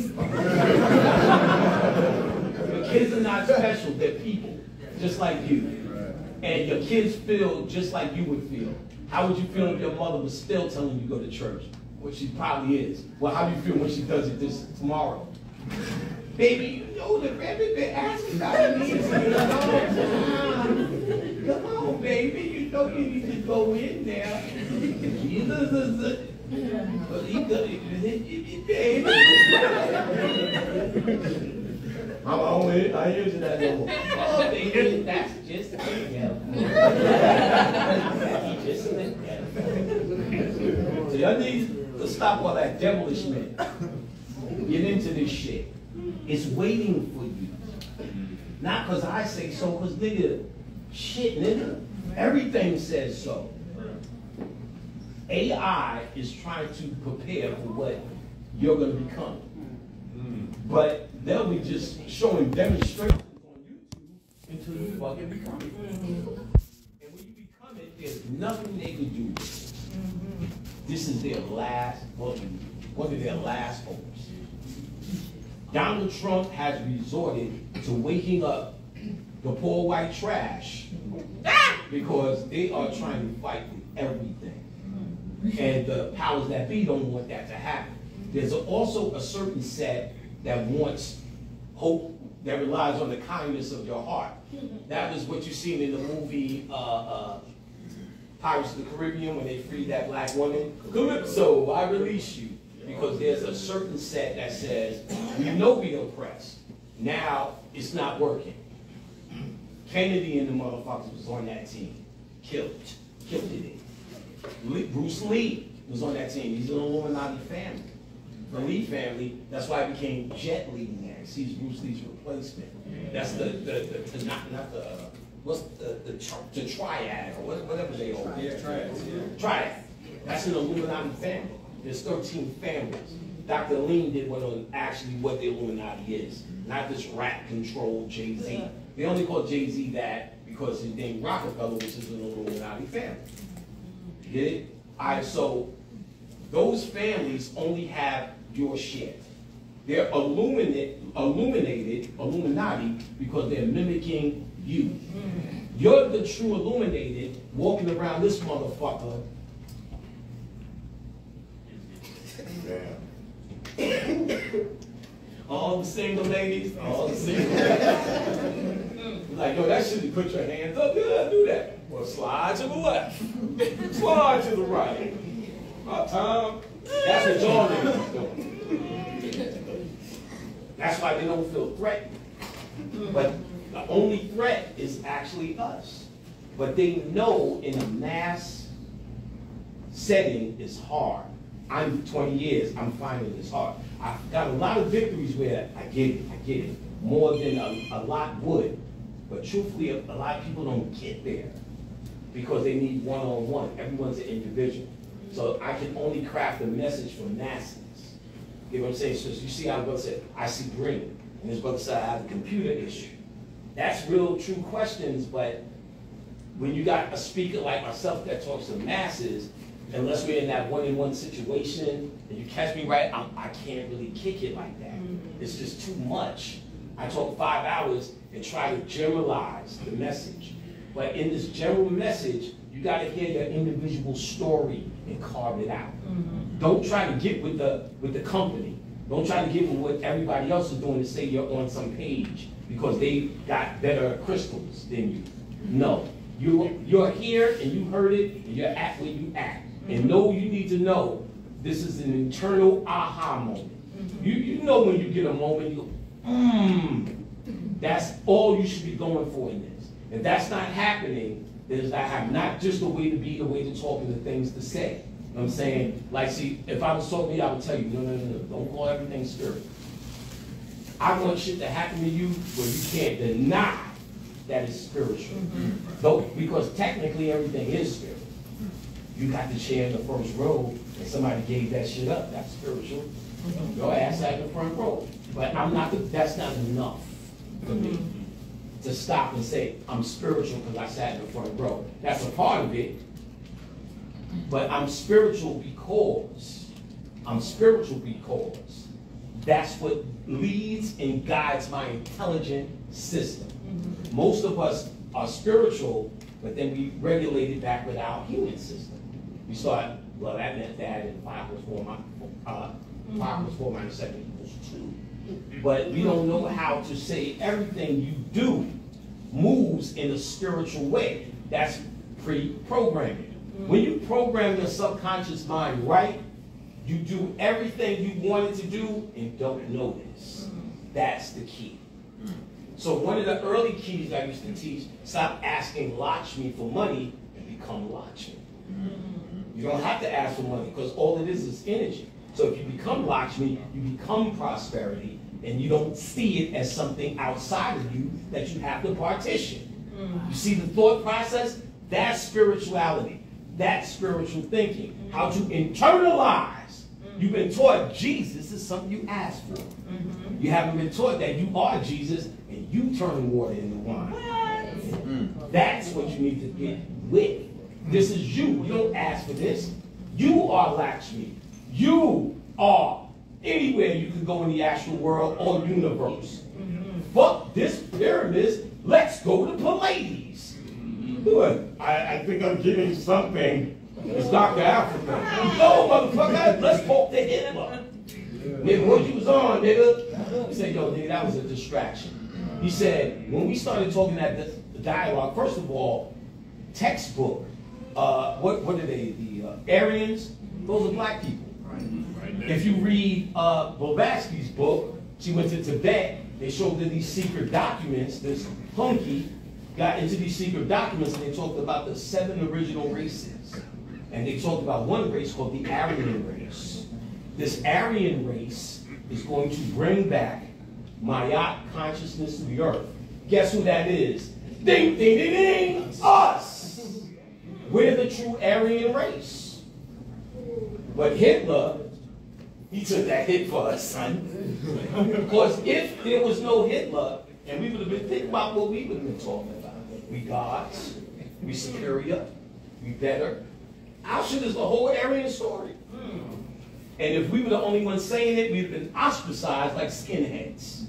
kids are not special, they're people, just like you. And your kids feel just like you would feel. How would you feel if your mother was still telling you to go to church? Well, she probably is. Well, how do you feel when she does it this tomorrow? Baby, you know the rabbit been asking about me. Come on, baby, you know you need to go in there. I ain't using that no more. Oh, baby, that's just a So y'all need to stop all that devilishment. Get into this shit. It's waiting for you. Not because I say so, because nigga, shit, nigga. Everything says so. AI is trying to prepare for what you're going to become. But they'll be just showing demonstrations on YouTube until you fucking become it. And when you become it, there's nothing they can do. This is their last, one of their last hopes. Donald Trump has resorted to waking up the poor white trash because they are trying to fight with everything. And the powers that be don't want that to happen. There's also a certain set that wants hope, that relies on the kindness of your heart. That was what you seen in the movie Power Pirates of the Caribbean when they freed that black woman? Calypso, I release you. Because there's a certain set that says, we know we oppressed. Now, it's not working. Kennedy and the motherfuckers was on that team. Killed it. Bruce Lee was on that team. He's an Illuminati family. The Lee family, that's why it became Jet Li next. He's Bruce Lee's replacement. That's the triad, or whatever they are. Yeah, triad. Triad. That's an Illuminati family. There's 13 families. Dr. Lean did what the Illuminati is, not this rat-controlled Jay-Z. They only call Jay-Z that because his name Rockefeller, which is an Illuminati family. You get it? All right, so those families only have your shit. They're Illuminati because they're mimicking you. You're the true illuminated walking around this motherfucker. All the single ladies, all the single ladies. Like, yo, that shit, you put your hands up, yeah, do that. Well, slide to the left, slide to the right. Tom, that's what y'all niggas doing. That's why they don't feel threatened. But the only threat is actually us. But they know in a mass setting it's hard. I'm 20 years, I'm finding this hard. I've got a lot of victories where I get it, more than a lot would. But truthfully, a lot of people don't get there because they need one-on-one. Everyone's an individual. So I can only craft a message for masses. You know what I'm saying? So you see how brother said, I see green. And his brother said, I have a computer issue. That's real true questions, but when you got a speaker like myself that talks to masses, unless we're in that one-on-one situation, and you catch me right, I can't really kick it like that. It's just too much. I talk 5 hours and try to generalize the message. But in this general message, you got to hear your individual story and carve it out. Don't try to get with the company. Don't try to get with what everybody else is doing to say you're on some page because they got better crystals than you. No. You're here and you heard it and you're at where you at. And know you need to know this is an internal aha moment. You know when you get a moment, you go, that's all you should be going for in this. If that's not happening, then I have not just a way to be, a way to talk, and the things to say. You know what I'm saying? Like, see, if I was talking to you, I would tell you, no, don't call everything spirit. I want shit to happen to you where you can't deny that it's spiritual. Though, because technically everything is spiritual. You got the chair in the first row, and somebody gave that shit up. That's spiritual. Your ass sat in the front row. But that's not enough for me to stop and say, I'm spiritual because I sat in the front row. That's a part of it. But I'm spiritual because that's what leads and guides my intelligent system. Most of us are spiritual, but then we regulate it back with our human system. We start, well, that meant that, and 5 plus 4 minus 7 equals 2. But we don't know how to say everything you do moves in a spiritual way. That's pre-programming. When you program your subconscious mind right, you do everything you wanted to do and don't notice. That's the key. So one of the early keys I used to teach, stop asking Lakshmi for money and become Lakshmi. You don't have to ask for money because all it is energy. So if you become Lakshmi, you become prosperity, and you don't see it as something outside of you that you have to partition. You see the thought process? That's spirituality. That's spiritual thinking. How to internalize. You've been taught Jesus is something you ask for. You haven't been taught that you are Jesus and you turn water into wine. That's what you need to get with. This is you. You don't ask for this. You are Lakshmi. You are anywhere you can go in the actual world or universe. Fuck this pyramid. Let's go to Pleiades. I think I'm getting something. It's Dr. Africa. No, motherfucker. Let's poke the Hitler. Nigga, what you was on, nigga? He said, yo, nigga, that was a distraction. He said, when we started talking at the dialogue, first of all, textbook what are they? The Aryans. Those are black people. If you read Blavatsky's book, she went to Tibet. They showed her these secret documents. This hunky got into these secret documents, and they talked about the 7 original races. And they talked about one race called the Aryan race. This Aryan race is going to bring back Ma'at consciousness to the earth. Guess who that is? Ding, ding, ding, ding, us. We're the true Aryan race. But Hitler, he took that hit for us, son. Because if there was no Hitler, and we would have been, think about what we would have been talking about. We gods, we superior, we better. Auschwitz is the whole Aryan story. And if we were the only ones saying it, we'd have been ostracized like skinheads.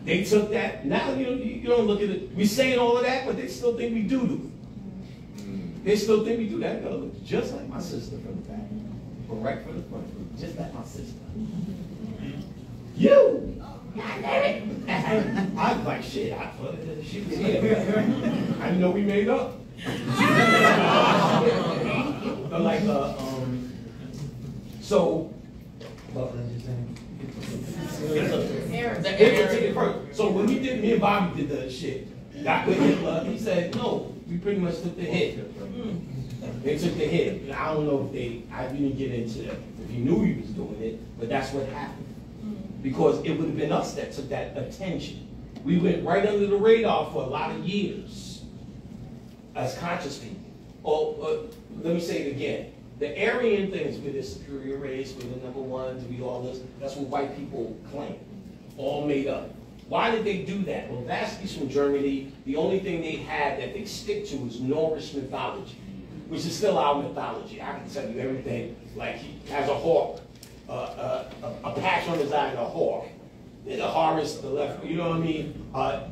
They took that. Now you don't look at it. We saying all of that, but they still think we do. They still think we do that. Girl looks just like my sister from the back, correct from the front, just like my sister. You. I was like, shit. I thought she was here. I didn't know we made up. But like, so. So when we did, me and Bobby did the shit. Got with Hitler. He said, no, we pretty much took the hit. They took the hit. I don't know if I didn't get into it, if he knew he was doing it, but that's what happened. Because it would have been us that took that attention. We went right under the radar for a lot of years as conscious people. Let me say it again. The Aryan things, we're the superior race, we're the number ones, we all this, that's what white people claim. All made up. Why did they do that? Well, Vasquez from Germany, the only thing they had that they stick to is Norse mythology, which is still our mythology. I can tell you everything, like he has a hawk, a patch on his eye and a hawk. The Horus, the left, you know what I mean?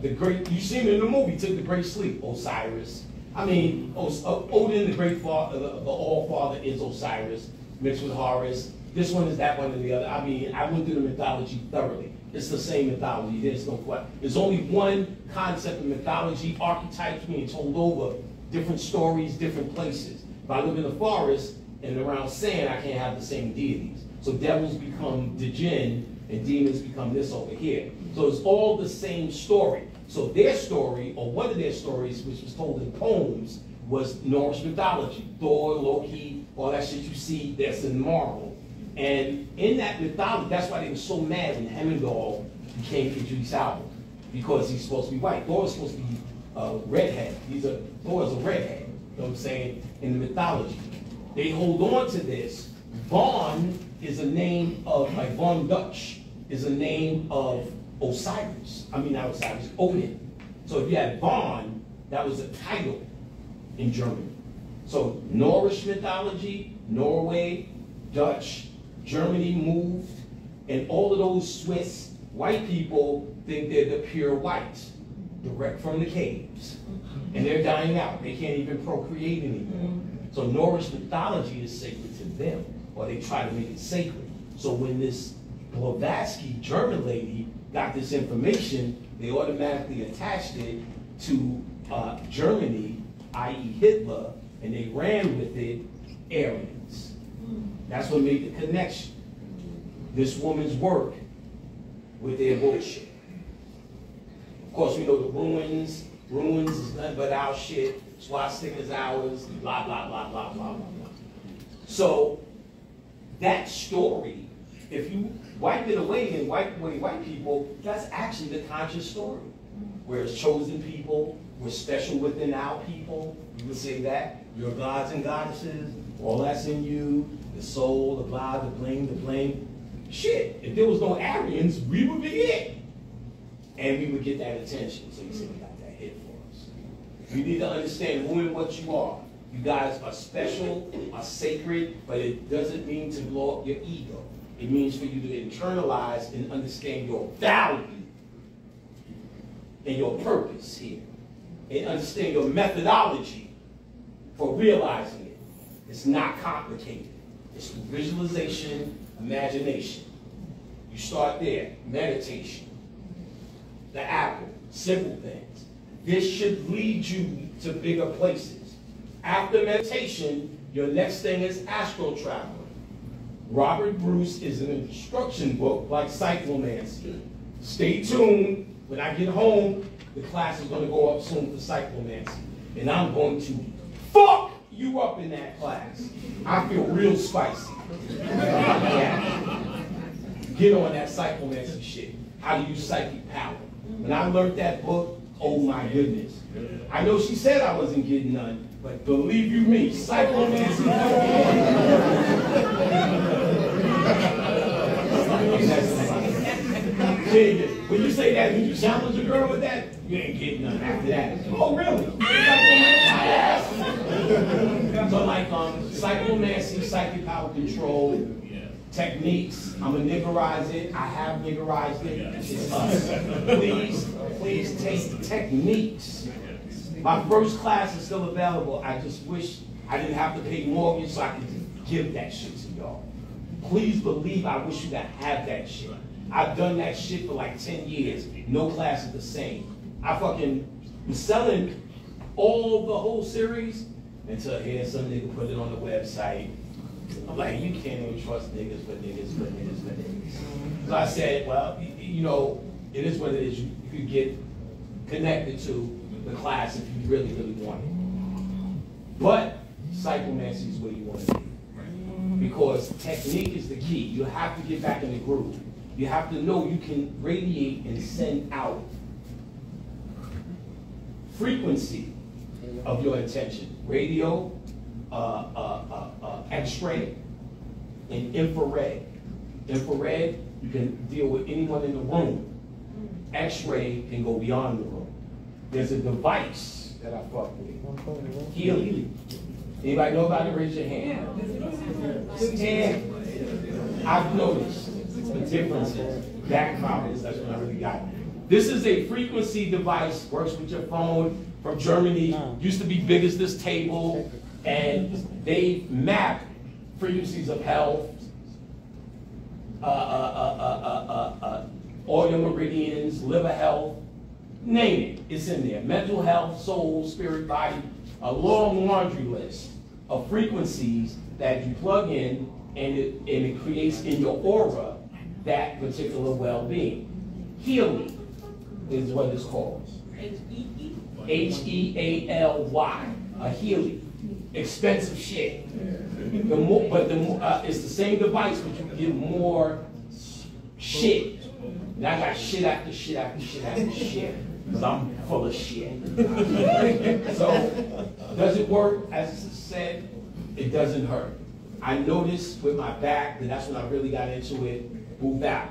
The great, you seen it in the movie, took the great sleep, Osiris. I mean, Odin, the great father, the all-father is Osiris, mixed with Horus. This one is that one and the other. I mean, I went through the mythology thoroughly. It's the same mythology. There's no question. There's only one concept of mythology, archetypes being told over different stories, different places. If I live in the forest and around sand, I can't have the same deities. So devils become the jinn and demons become this over here. So it's all the same story. So their story, or one of their stories, which was told in poems, was Norse mythology. Thor, Loki, all that shit you see that's in Marvel. And in that mythology, that's why they were so mad when Heimdall became Idris Elba, because he's supposed to be white. Thor is supposed to be redhead. Thor's a redhead, you know what I'm saying, in the mythology. They hold on to this. Von is a name of, like Von Dutch is a name of Osiris. I mean, not Osiris, Odin. So if you had Von, that was a title in Germany. So Norse mythology, Norway, Dutch, Germany moved, and all of those Swiss white people think they're the pure whites, direct from the caves. And they're dying out. They can't even procreate anymore. So Norse mythology is sacred to them, or they try to make it sacred. So when this Blavatsky German lady got this information, they automatically attached it to Germany, i.e. Hitler, and they ran with it, Aryans. That's what made the connection. This woman's work with their bullshit. Of course, we know the ruins. Ruins is nothing but our shit. Swastika's ours, blah, blah, blah, blah, blah, blah, blah. So that story, if you wipe it away and wipe away white people, that's actually the conscious story. We're chosen people, we're special within our people. You would say that. Your gods and goddesses, all that's in you, the soul, the blah, the bling. Shit, if there was no Aryans, we would be it. And we would get that attention. So you say we got that hit for us. You need to understand who and what you are. You guys are special, are sacred, but it doesn't mean to blow up your ego. It means for you to internalize and understand your value and your purpose here. And understand your methodology for realizing it. It's not complicated. It's visualization, imagination. You start there, meditation, the apple, simple things. This should lead you to bigger places. After meditation, your next thing is astral travel. Robert Bruce is an instruction book like Cyclomancy. Stay tuned. When I get home, the class is going to go up soon for Cyclomancy. And I'm going to fuck you up in that class. I feel real spicy. Yeah. Get on that Cyclomancy shit. How to use psychic power. When I learned that book, oh my goodness. I know she said I wasn't getting none, but believe you me, Cyclomancy. When you say that, when you challenge a girl with that, you ain't getting none after that. Oh, really? So like Cyclomancy, psychic power control, techniques. I'm gonna niggerize it. I have niggerized it. It's us. Please take techniques. My first class is still available. I just wish I didn't have to pay mortgage so I could give that shit to y'all. Please believe I wish you could have that shit. I've done that shit for like 10 years. No class is the same. I fucking was selling all the whole series until here some nigga put it on the website. I'm like, you can't even trust niggas for niggas for niggas for niggas. So I said, well, you know, it is what it is. You could get connected to the class if you really, really want it. But Cyclomancy is where you want to be. Because technique is the key. You have to get back in the groove. You have to know you can radiate and send out frequency of your intention. Radio, X-ray, and infrared. Infrared, you can deal with anyone in the room. X-ray can go beyond the room. There's a device that I fuck with. Healing. Anybody know about it? Raise your hand. I've noticed the differences. Back problems, that's what I really got. This is a frequency device, works with your phone, from Germany, used to be big as this table, and they map frequencies of health, all your meridians, liver health, name it, it's in there. Mental health, soul, spirit, body, a long laundry list of frequencies that you plug in, and it creates in your aura that particular well-being. Healing is what it's called. H-E-E? H-E-A-L-Y, a healing. Expensive shit. It's the same device, but you can get more shit. And I got shit after shit after shit after shit, because I'm full of shit. So, does it work? As I said, it doesn't hurt. I noticed with my back, and that's when I really got into it, moved out.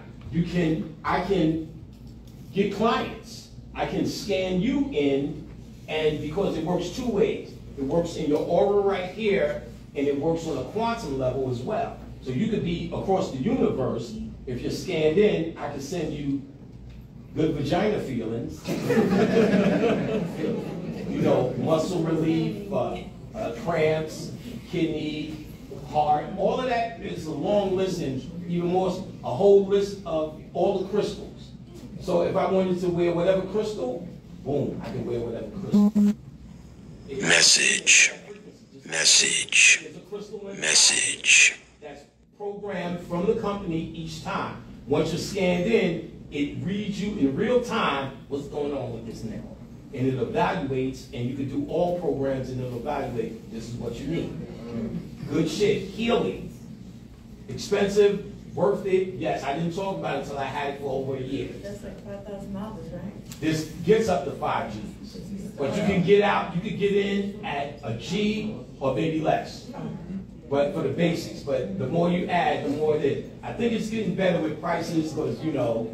I can get clients. I can scan you in, and because it works two ways. It works in your aura right here, and it works on a quantum level as well. So you could be across the universe. If you're scanned in, I can send you good vagina feelings. You know, muscle relief, cramps, kidney, heart, all of that is a long list, and even more, a whole list of all the crystals. So if I wanted to wear whatever crystal, boom, I can wear whatever crystal. Message. Message. Message. That's programmed from the company each time. Once you're scanned in, it reads you in real time what's going on with this now. And it evaluates, and you can do all programs, and it'll evaluate, this is what you need. Good shit. Healing. Expensive, worth it. Yes, I didn't talk about it until I had it for over a year. That's like $5,000, right? This gets up to 5 Gs. But you can get out, you can get in at a G or maybe less. But for the basics, but the more you add, the more it is. I think it's getting better with prices because, you know,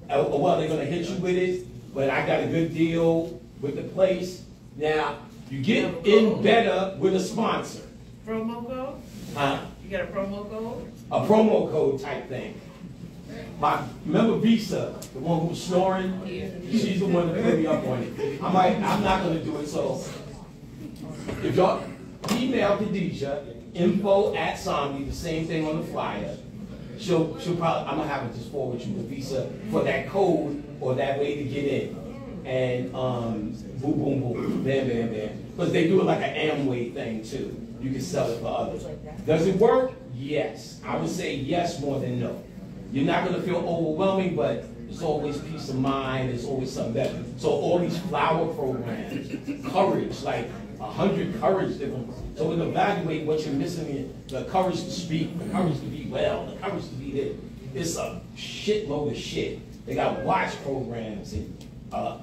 well, they're going to hit you with it, but I got a good deal with the place. Now, you get in better with a sponsor. Promo code? Huh? You got a promo code? A promo code type thing. Remember Visa, the one who was snoring? Yeah. She's the one that put me up on it. I'm not going to do it, so if y'all email Khadijah, info@Somni, the same thing on the flyer, she'll probably, I'm going to have her just forward you the Visa for that code or that way to get in. And boom, boom, boom, bam, bam, bam. Because they do it like an Amway thing too. You can sell it for others. Does it work? Yes. I would say yes more than no. You're not going to feel overwhelming, but it's always peace of mind. There's always something better. So all these flower programs, courage, like 100 courage different. So we evaluate what you're missing in the courage to speak, the courage to be well, the courage to be there. It's a shitload of shit. They got watch programs and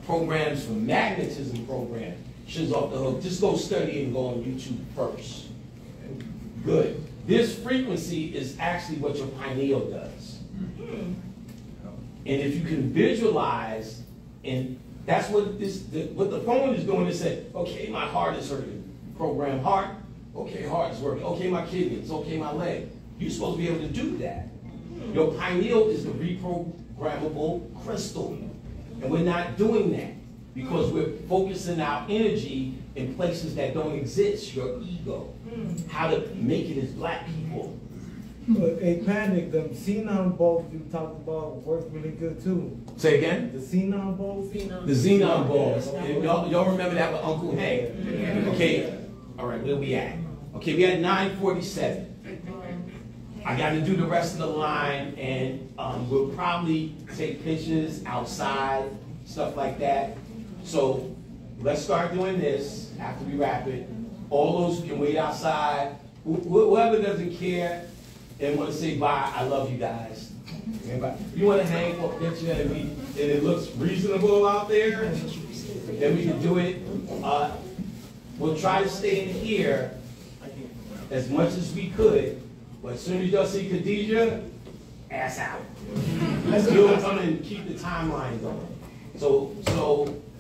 programs for magnetism programs. Shit's off the hook. Just go study and go on YouTube first. Good. This frequency is actually what your pineal does. And if you can visualize, and that's what what the phone is doing, is say, okay, my heart is hurting. Program heart. Okay, heart is working. Okay, my kidneys. Okay, my leg. You're supposed to be able to do that. Your pineal is the reprogrammable crystal. And we're not doing that because we're focusing our energy in places that don't exist. Your ego. How to make it as black people. But hey, Panic, them xenon bulbs you talked about work really good too. Say again? The xenon bulbs? The xenon bulbs. Y'all remember that with Uncle Hank? Okay. All right, where we at? Okay, we at 9:47. I got to do the rest of the line, and we'll probably take pictures outside, stuff like that. So let's start doing this after we wrap it. All those who can wait outside, whoever doesn't care and want to say bye, I love you guys. You want to hang for a picture and it looks reasonable out there, then we can do it. We'll try to stay in here as much as we could, but as soon as y'all see Khadijah, ass out. Let's do it and keep the timeline going. So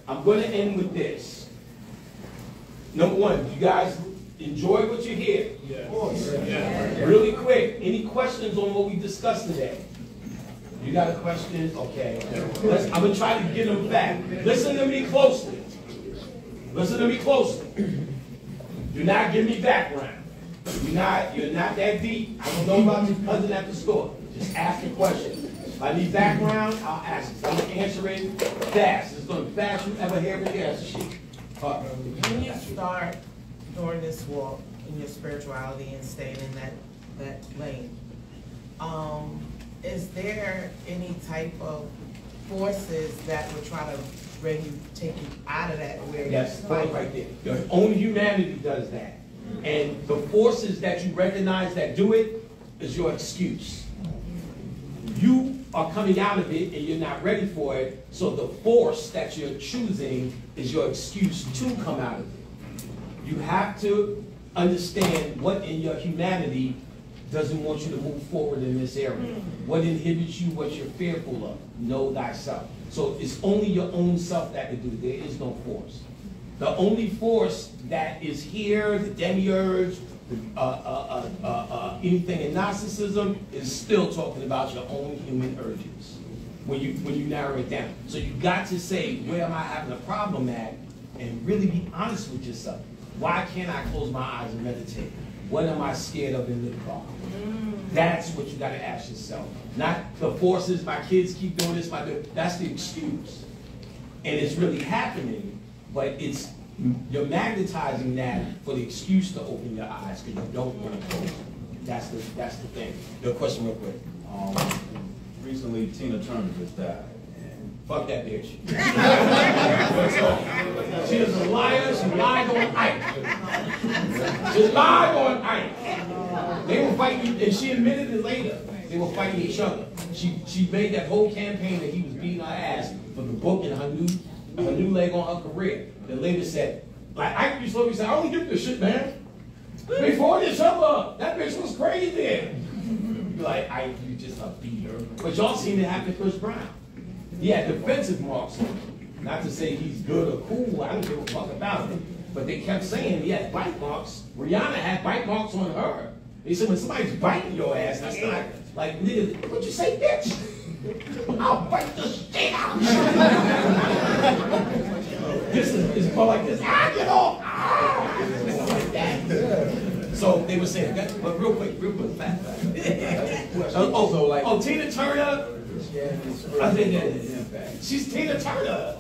I'm going to end with this. Number one, you guys enjoy what you hear? Yeah. Really quick, any questions on what we discussed today? You got a question? Okay. I'm going to try to get them back. Listen to me closely. Listen to me closely. Do not give me background. You're not that deep. I don't know about your cousin at the store. Just ask a question. If I need background, I'll ask it. I'm going to answer it fast. It's going to be fast you ever hear the answer sheet. When you start doing this walk in your spirituality and staying in that lane, is there any type of forces that would try to take you out of that? Yes, point right there. Your own humanity does that. And the forces that you recognize that do it is your excuse. You are coming out of it and you're not ready for it, so the force that you're choosing is your excuse to come out of it. You have to understand what in your humanity doesn't want you to move forward in this area. What inhibits you, what you're fearful of. Know thyself. So it's only your own self that can do it. There is no force. The only force that is here, the demiurge, anything in Gnosticism, is still talking about your own human urges when you narrow it down. So you got to say, where am I having a problem at? And really be honest with yourself. Why can't I close my eyes and meditate? What am I scared of in the car? That's what you got to ask yourself. Not the forces, my kids keep doing this, that's the excuse. And it's really happening, but you're magnetizing that for the excuse to open your eyes because you don't want to close them. That's the thing. Your question real quick. Recently, Tina Turner just died. Fuck that bitch. She is a liar. She lied on Ike. She lied on Ike. They were fighting, and she admitted it later. They were fighting each other. She made that whole campaign that he was beating her ass for the book and her new leg on her career. The later said, like Ike used to say, I don't give this shit, man. Before this up, that bitch was crazy. You're like, Ike, you just a beater. But y'all seen it happen to Chris Brown. He had defensive marks on him. Not to say he's good or cool, I don't give a fuck about him. But they kept saying he had bite marks. Rihanna had bite marks on her. They said, when somebody's biting your ass, that's not like, nigga, what'd you say, bitch? I'll bite the shit out of you. This is more like this. Ah, get off! Ah! Like that. So they were saying, but real quick, fact. Tina Turner. I think that she's Tina Turner.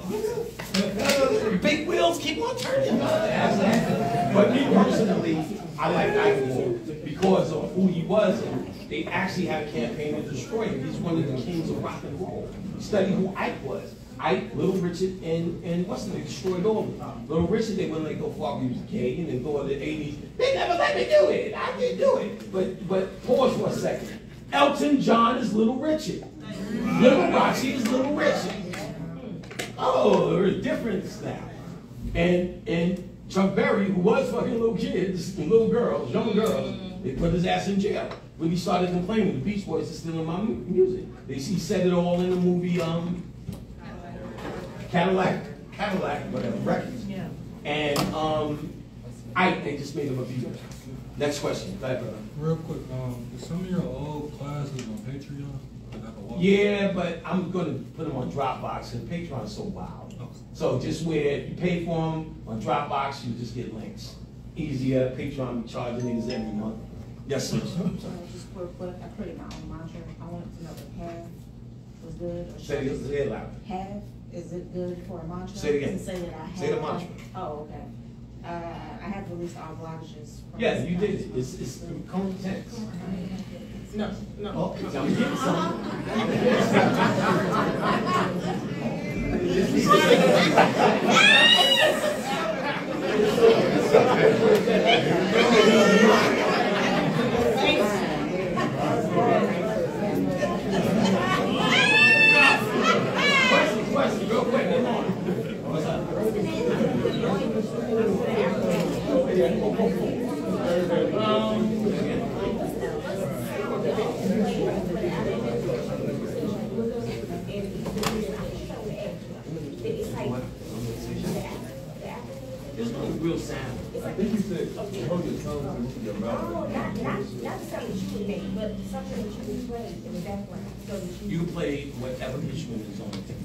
Big wheels keep on turning. But me personally, I like Ike more because of who he was, and they actually had a campaign to destroy him. He's one of the kings of rock and roll. Study who Ike was. Ike, Little Richard, and what's the name? Destroyed all of them. Little Richard, they wouldn't let go for he was gay, and then go in the 80s. They never let me do it. I didn't do it. But pause for a second. Elton John is Little Richard. Little Roxy is Little Richard. Oh, there's a difference now. And Chuck Berry, who was fucking little kids, little girls, young girls, they put his ass in jail when he started complaining. The Beach Boys are stealing my music. He said it all in the movie Cadillac, whatever, Records. Yeah. And they just made him a beat. Next question. Go ahead, brother. Real quick, is some of your old classes on Patreon? Yeah, but I'm going to put them on Dropbox, and Patreon is so wild. Oh. So just where if you pay for them on Dropbox, you just get links. Easier. Patreon, we charge niggas every month. Yes, sir. Just real quick, I created my own mantra. I wanted to know if half was good or Say it loud. Half, is it good for a mantra? Say it again. To say that I have. Say the mantra. Oh, okay. I have released all blockages. Yeah, you did it. It's common sense. No. Oh, I'm getting some. Question, real quick. Come on. What's up? There's no real sound. I think you said hold your tongue to your mouth. Not something you would make, but something that you would play in the background. So that You play whatever instrument is on the tip.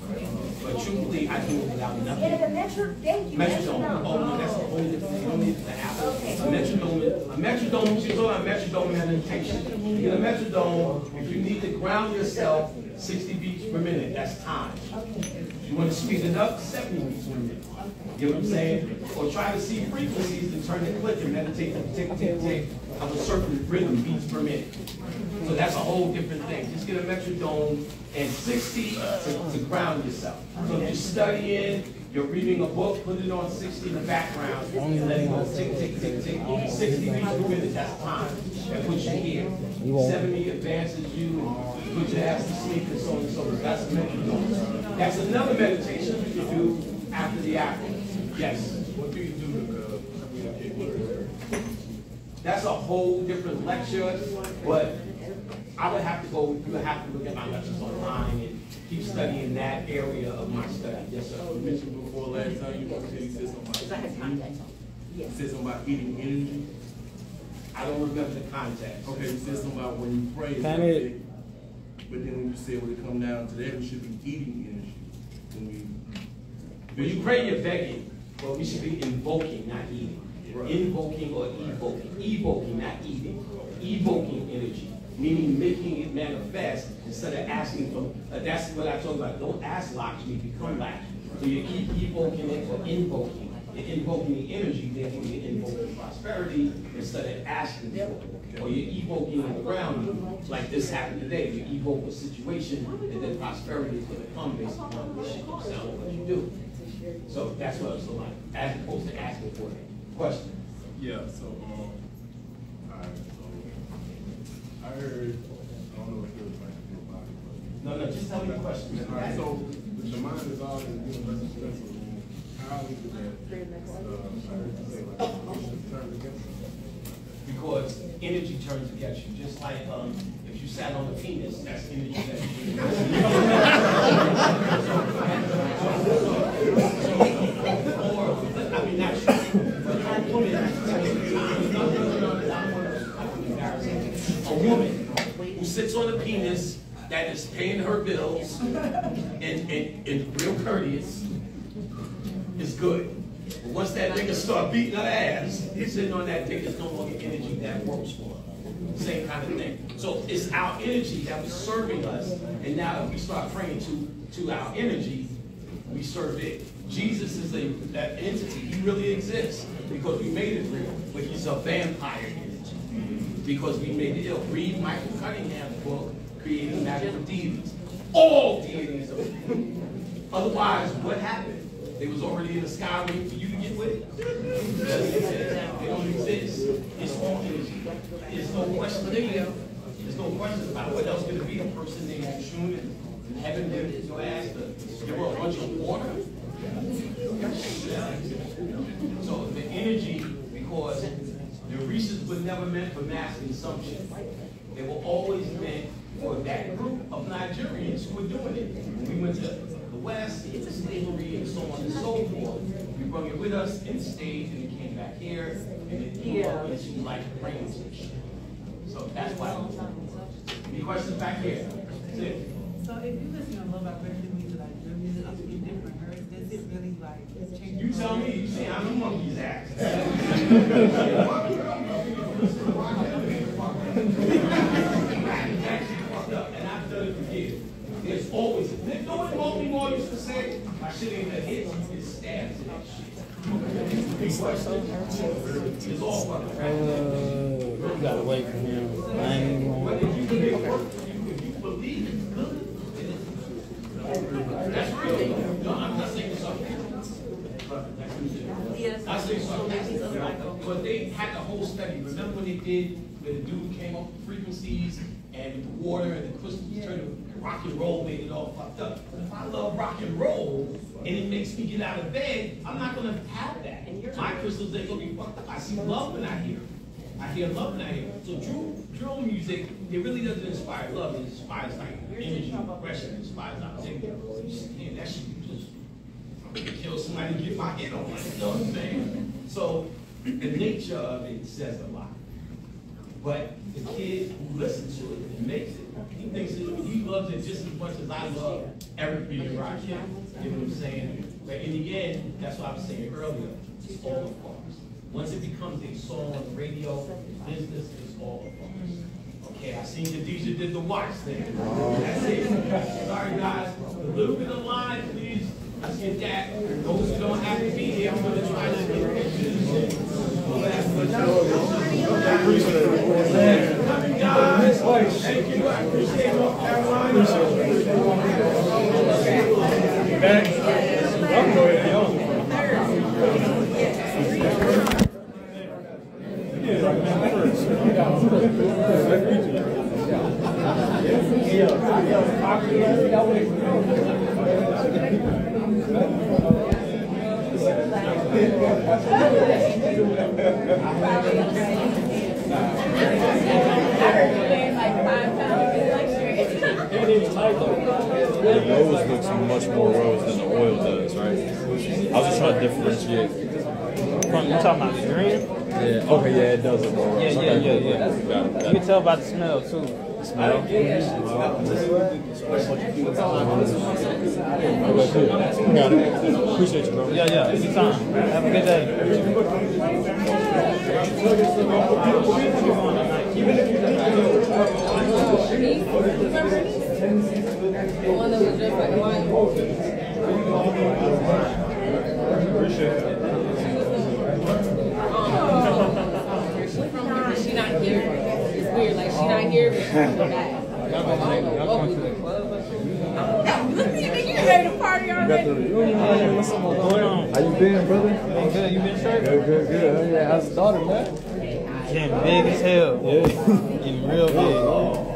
But truthfully, I do it without nothing. and the metro, thank you. Metrodome. Oh, no, that's a whole different thing. You don't need the apple. A metrodome, she's talking about metrodome meditation. You get a metrodome, if you need to ground yourself 60 beats per minute, that's time. If you want to speed it up, 70 beats per minute. You know what I'm saying? Or try to see frequencies and turn the click and meditate the tick, tick, tick of a certain rhythm beats per minute. So that's a whole different thing. Just get a metrodome and 60 to ground yourself. So if you're studying, you're reading a book, put it on 60 in the background, and let it go tick, tick, tick, tick. 60 beats per minute, that's time. That's what you hear. 70 advances you, put your ass to sleep, and so on and so forth. That's a metrodome. That's another meditation you can do after the apple. Yes. What do you do to communicate with her? That's a whole different lecture, but I would have to go, you would have to look at my lectures online and keep studying that area of my study. Yes, sir. You mentioned before last time you said something about Yes. said something about eating energy. I don't remember the context. Okay, you said something about when you pray, but then when you said when it come down to that, we should be eating energy. When you pray, you're begging. Well, we should be invoking, not eating. Right. Invoking or evoking. Evoking, not eating. Evoking energy, meaning making it manifest instead of asking for. That's what I told about. Don't ask Lakshmi, become Lakshmi. So you keep evoking it or invoking. You're invoking the energy, therefore you're invoking prosperity instead of asking for it. Or you're evoking on the ground, like this happened today. You evoke a situation, and then prosperity is going to come based upon the shit you sell or what you do. So that's what it's like, as opposed to asking for it. Question? Yeah, so, alright, so, I heard, I don't know if it was like a good body question. No, just tell me the question. Alright, so, the mind is all in the universal special room. How is it that, I heard you say, like, emotions turn against you? Because energy turns against you, just like if you sat on a penis, that's energy that you or, I mean, not a woman who sits on a penis that is paying her bills and real courteous is good. But once that nigga start beating her ass, he's sitting on that dick, there's no longer energy that grocery store. Same kind of thing. So it's our energy that was serving us, and now if we start praying to our energy, we serve it. Jesus is that entity. He really exists because we made it real, but he's a vampire energy because we made it ill. Read Michael Cunningham's book, Creating Magical Deities. All deities are real. Otherwise, what happened? They was already in the sky waiting for you to get with it. They don't exist. It's all energy. There's no question. There's no question about it. What else could it be? A person named Shun in heaven did your ass to give her a bunch of water? So the energy, because the research was never meant for mass consumption. They were always meant for that group of Nigerians who were doing it. We went to the West, into slavery, and so on and so forth. We brought it with us and stayed, and it came back here, and it grew up into like brains and shit. So that's why. Any questions back here? That's it. So if you listen to a little vibration music, like your music up in different hertz, does it really like change? You tell me. You see, I'm a monkey's ass. And I've done it for years. There's always, you know what Moby Moore used to say? My shit ain't a hit, it's stabs in that shit. Big question. It's all about the fact You gotta wait for him. I ain't even but if you believe it's good, that's real. No, I'm not saying something. I say something. But they had the whole study. Remember when they did, where the dude came up with frequencies and the water and the crystals turned to rock and roll, made it all fucked up. But if I love rock and roll and it makes me get out of bed, I'm not gonna have that. My crystals ain't gonna be fucked up. I see love when I hear. I hear love when I hear. So drill music, it really doesn't inspire love. It inspires like energy, aggression. It inspires activity. Man, that shit just, I'm gonna kill somebody and get my head on it. You know what I'm saying? So the nature of it says a lot. But the kid who listens to it and makes it, he thinks that he loves it just as much as I love Eric B. and Rakim. You know what I'm saying? But in the end, that's what I was saying earlier. It's all a farce. Once it becomes a song on the radio, business is all a farce. Okay, I seen Khadijah did the watch thing. That's it. Sorry guys, a little bit of line, please. Let's get that. Those who don't have to be here, I'm going to try to get pictures. I appreciate it. Guys, thank you. I appreciate North Carolina. Rose looks much more rose than the oil does, right? I was just trying to differentiate. You talking about the green? Yeah. Okay. Yeah, it does look more rose. Yeah. Got it. You can tell by the smell too. Smell? Okay, cool. Got it. Appreciate you, bro. Yeah. Anytime. Have a good day. The one that was just like white. Appreciate it. She not here. It's weird. Like she not here, but she's back. Look at you, nigga. You ready to party already? What's going on? How you been, brother? I'm good. You been straight? Good. Yeah, how's the daughter, man? Getting big as hell. Yeah. Getting real big.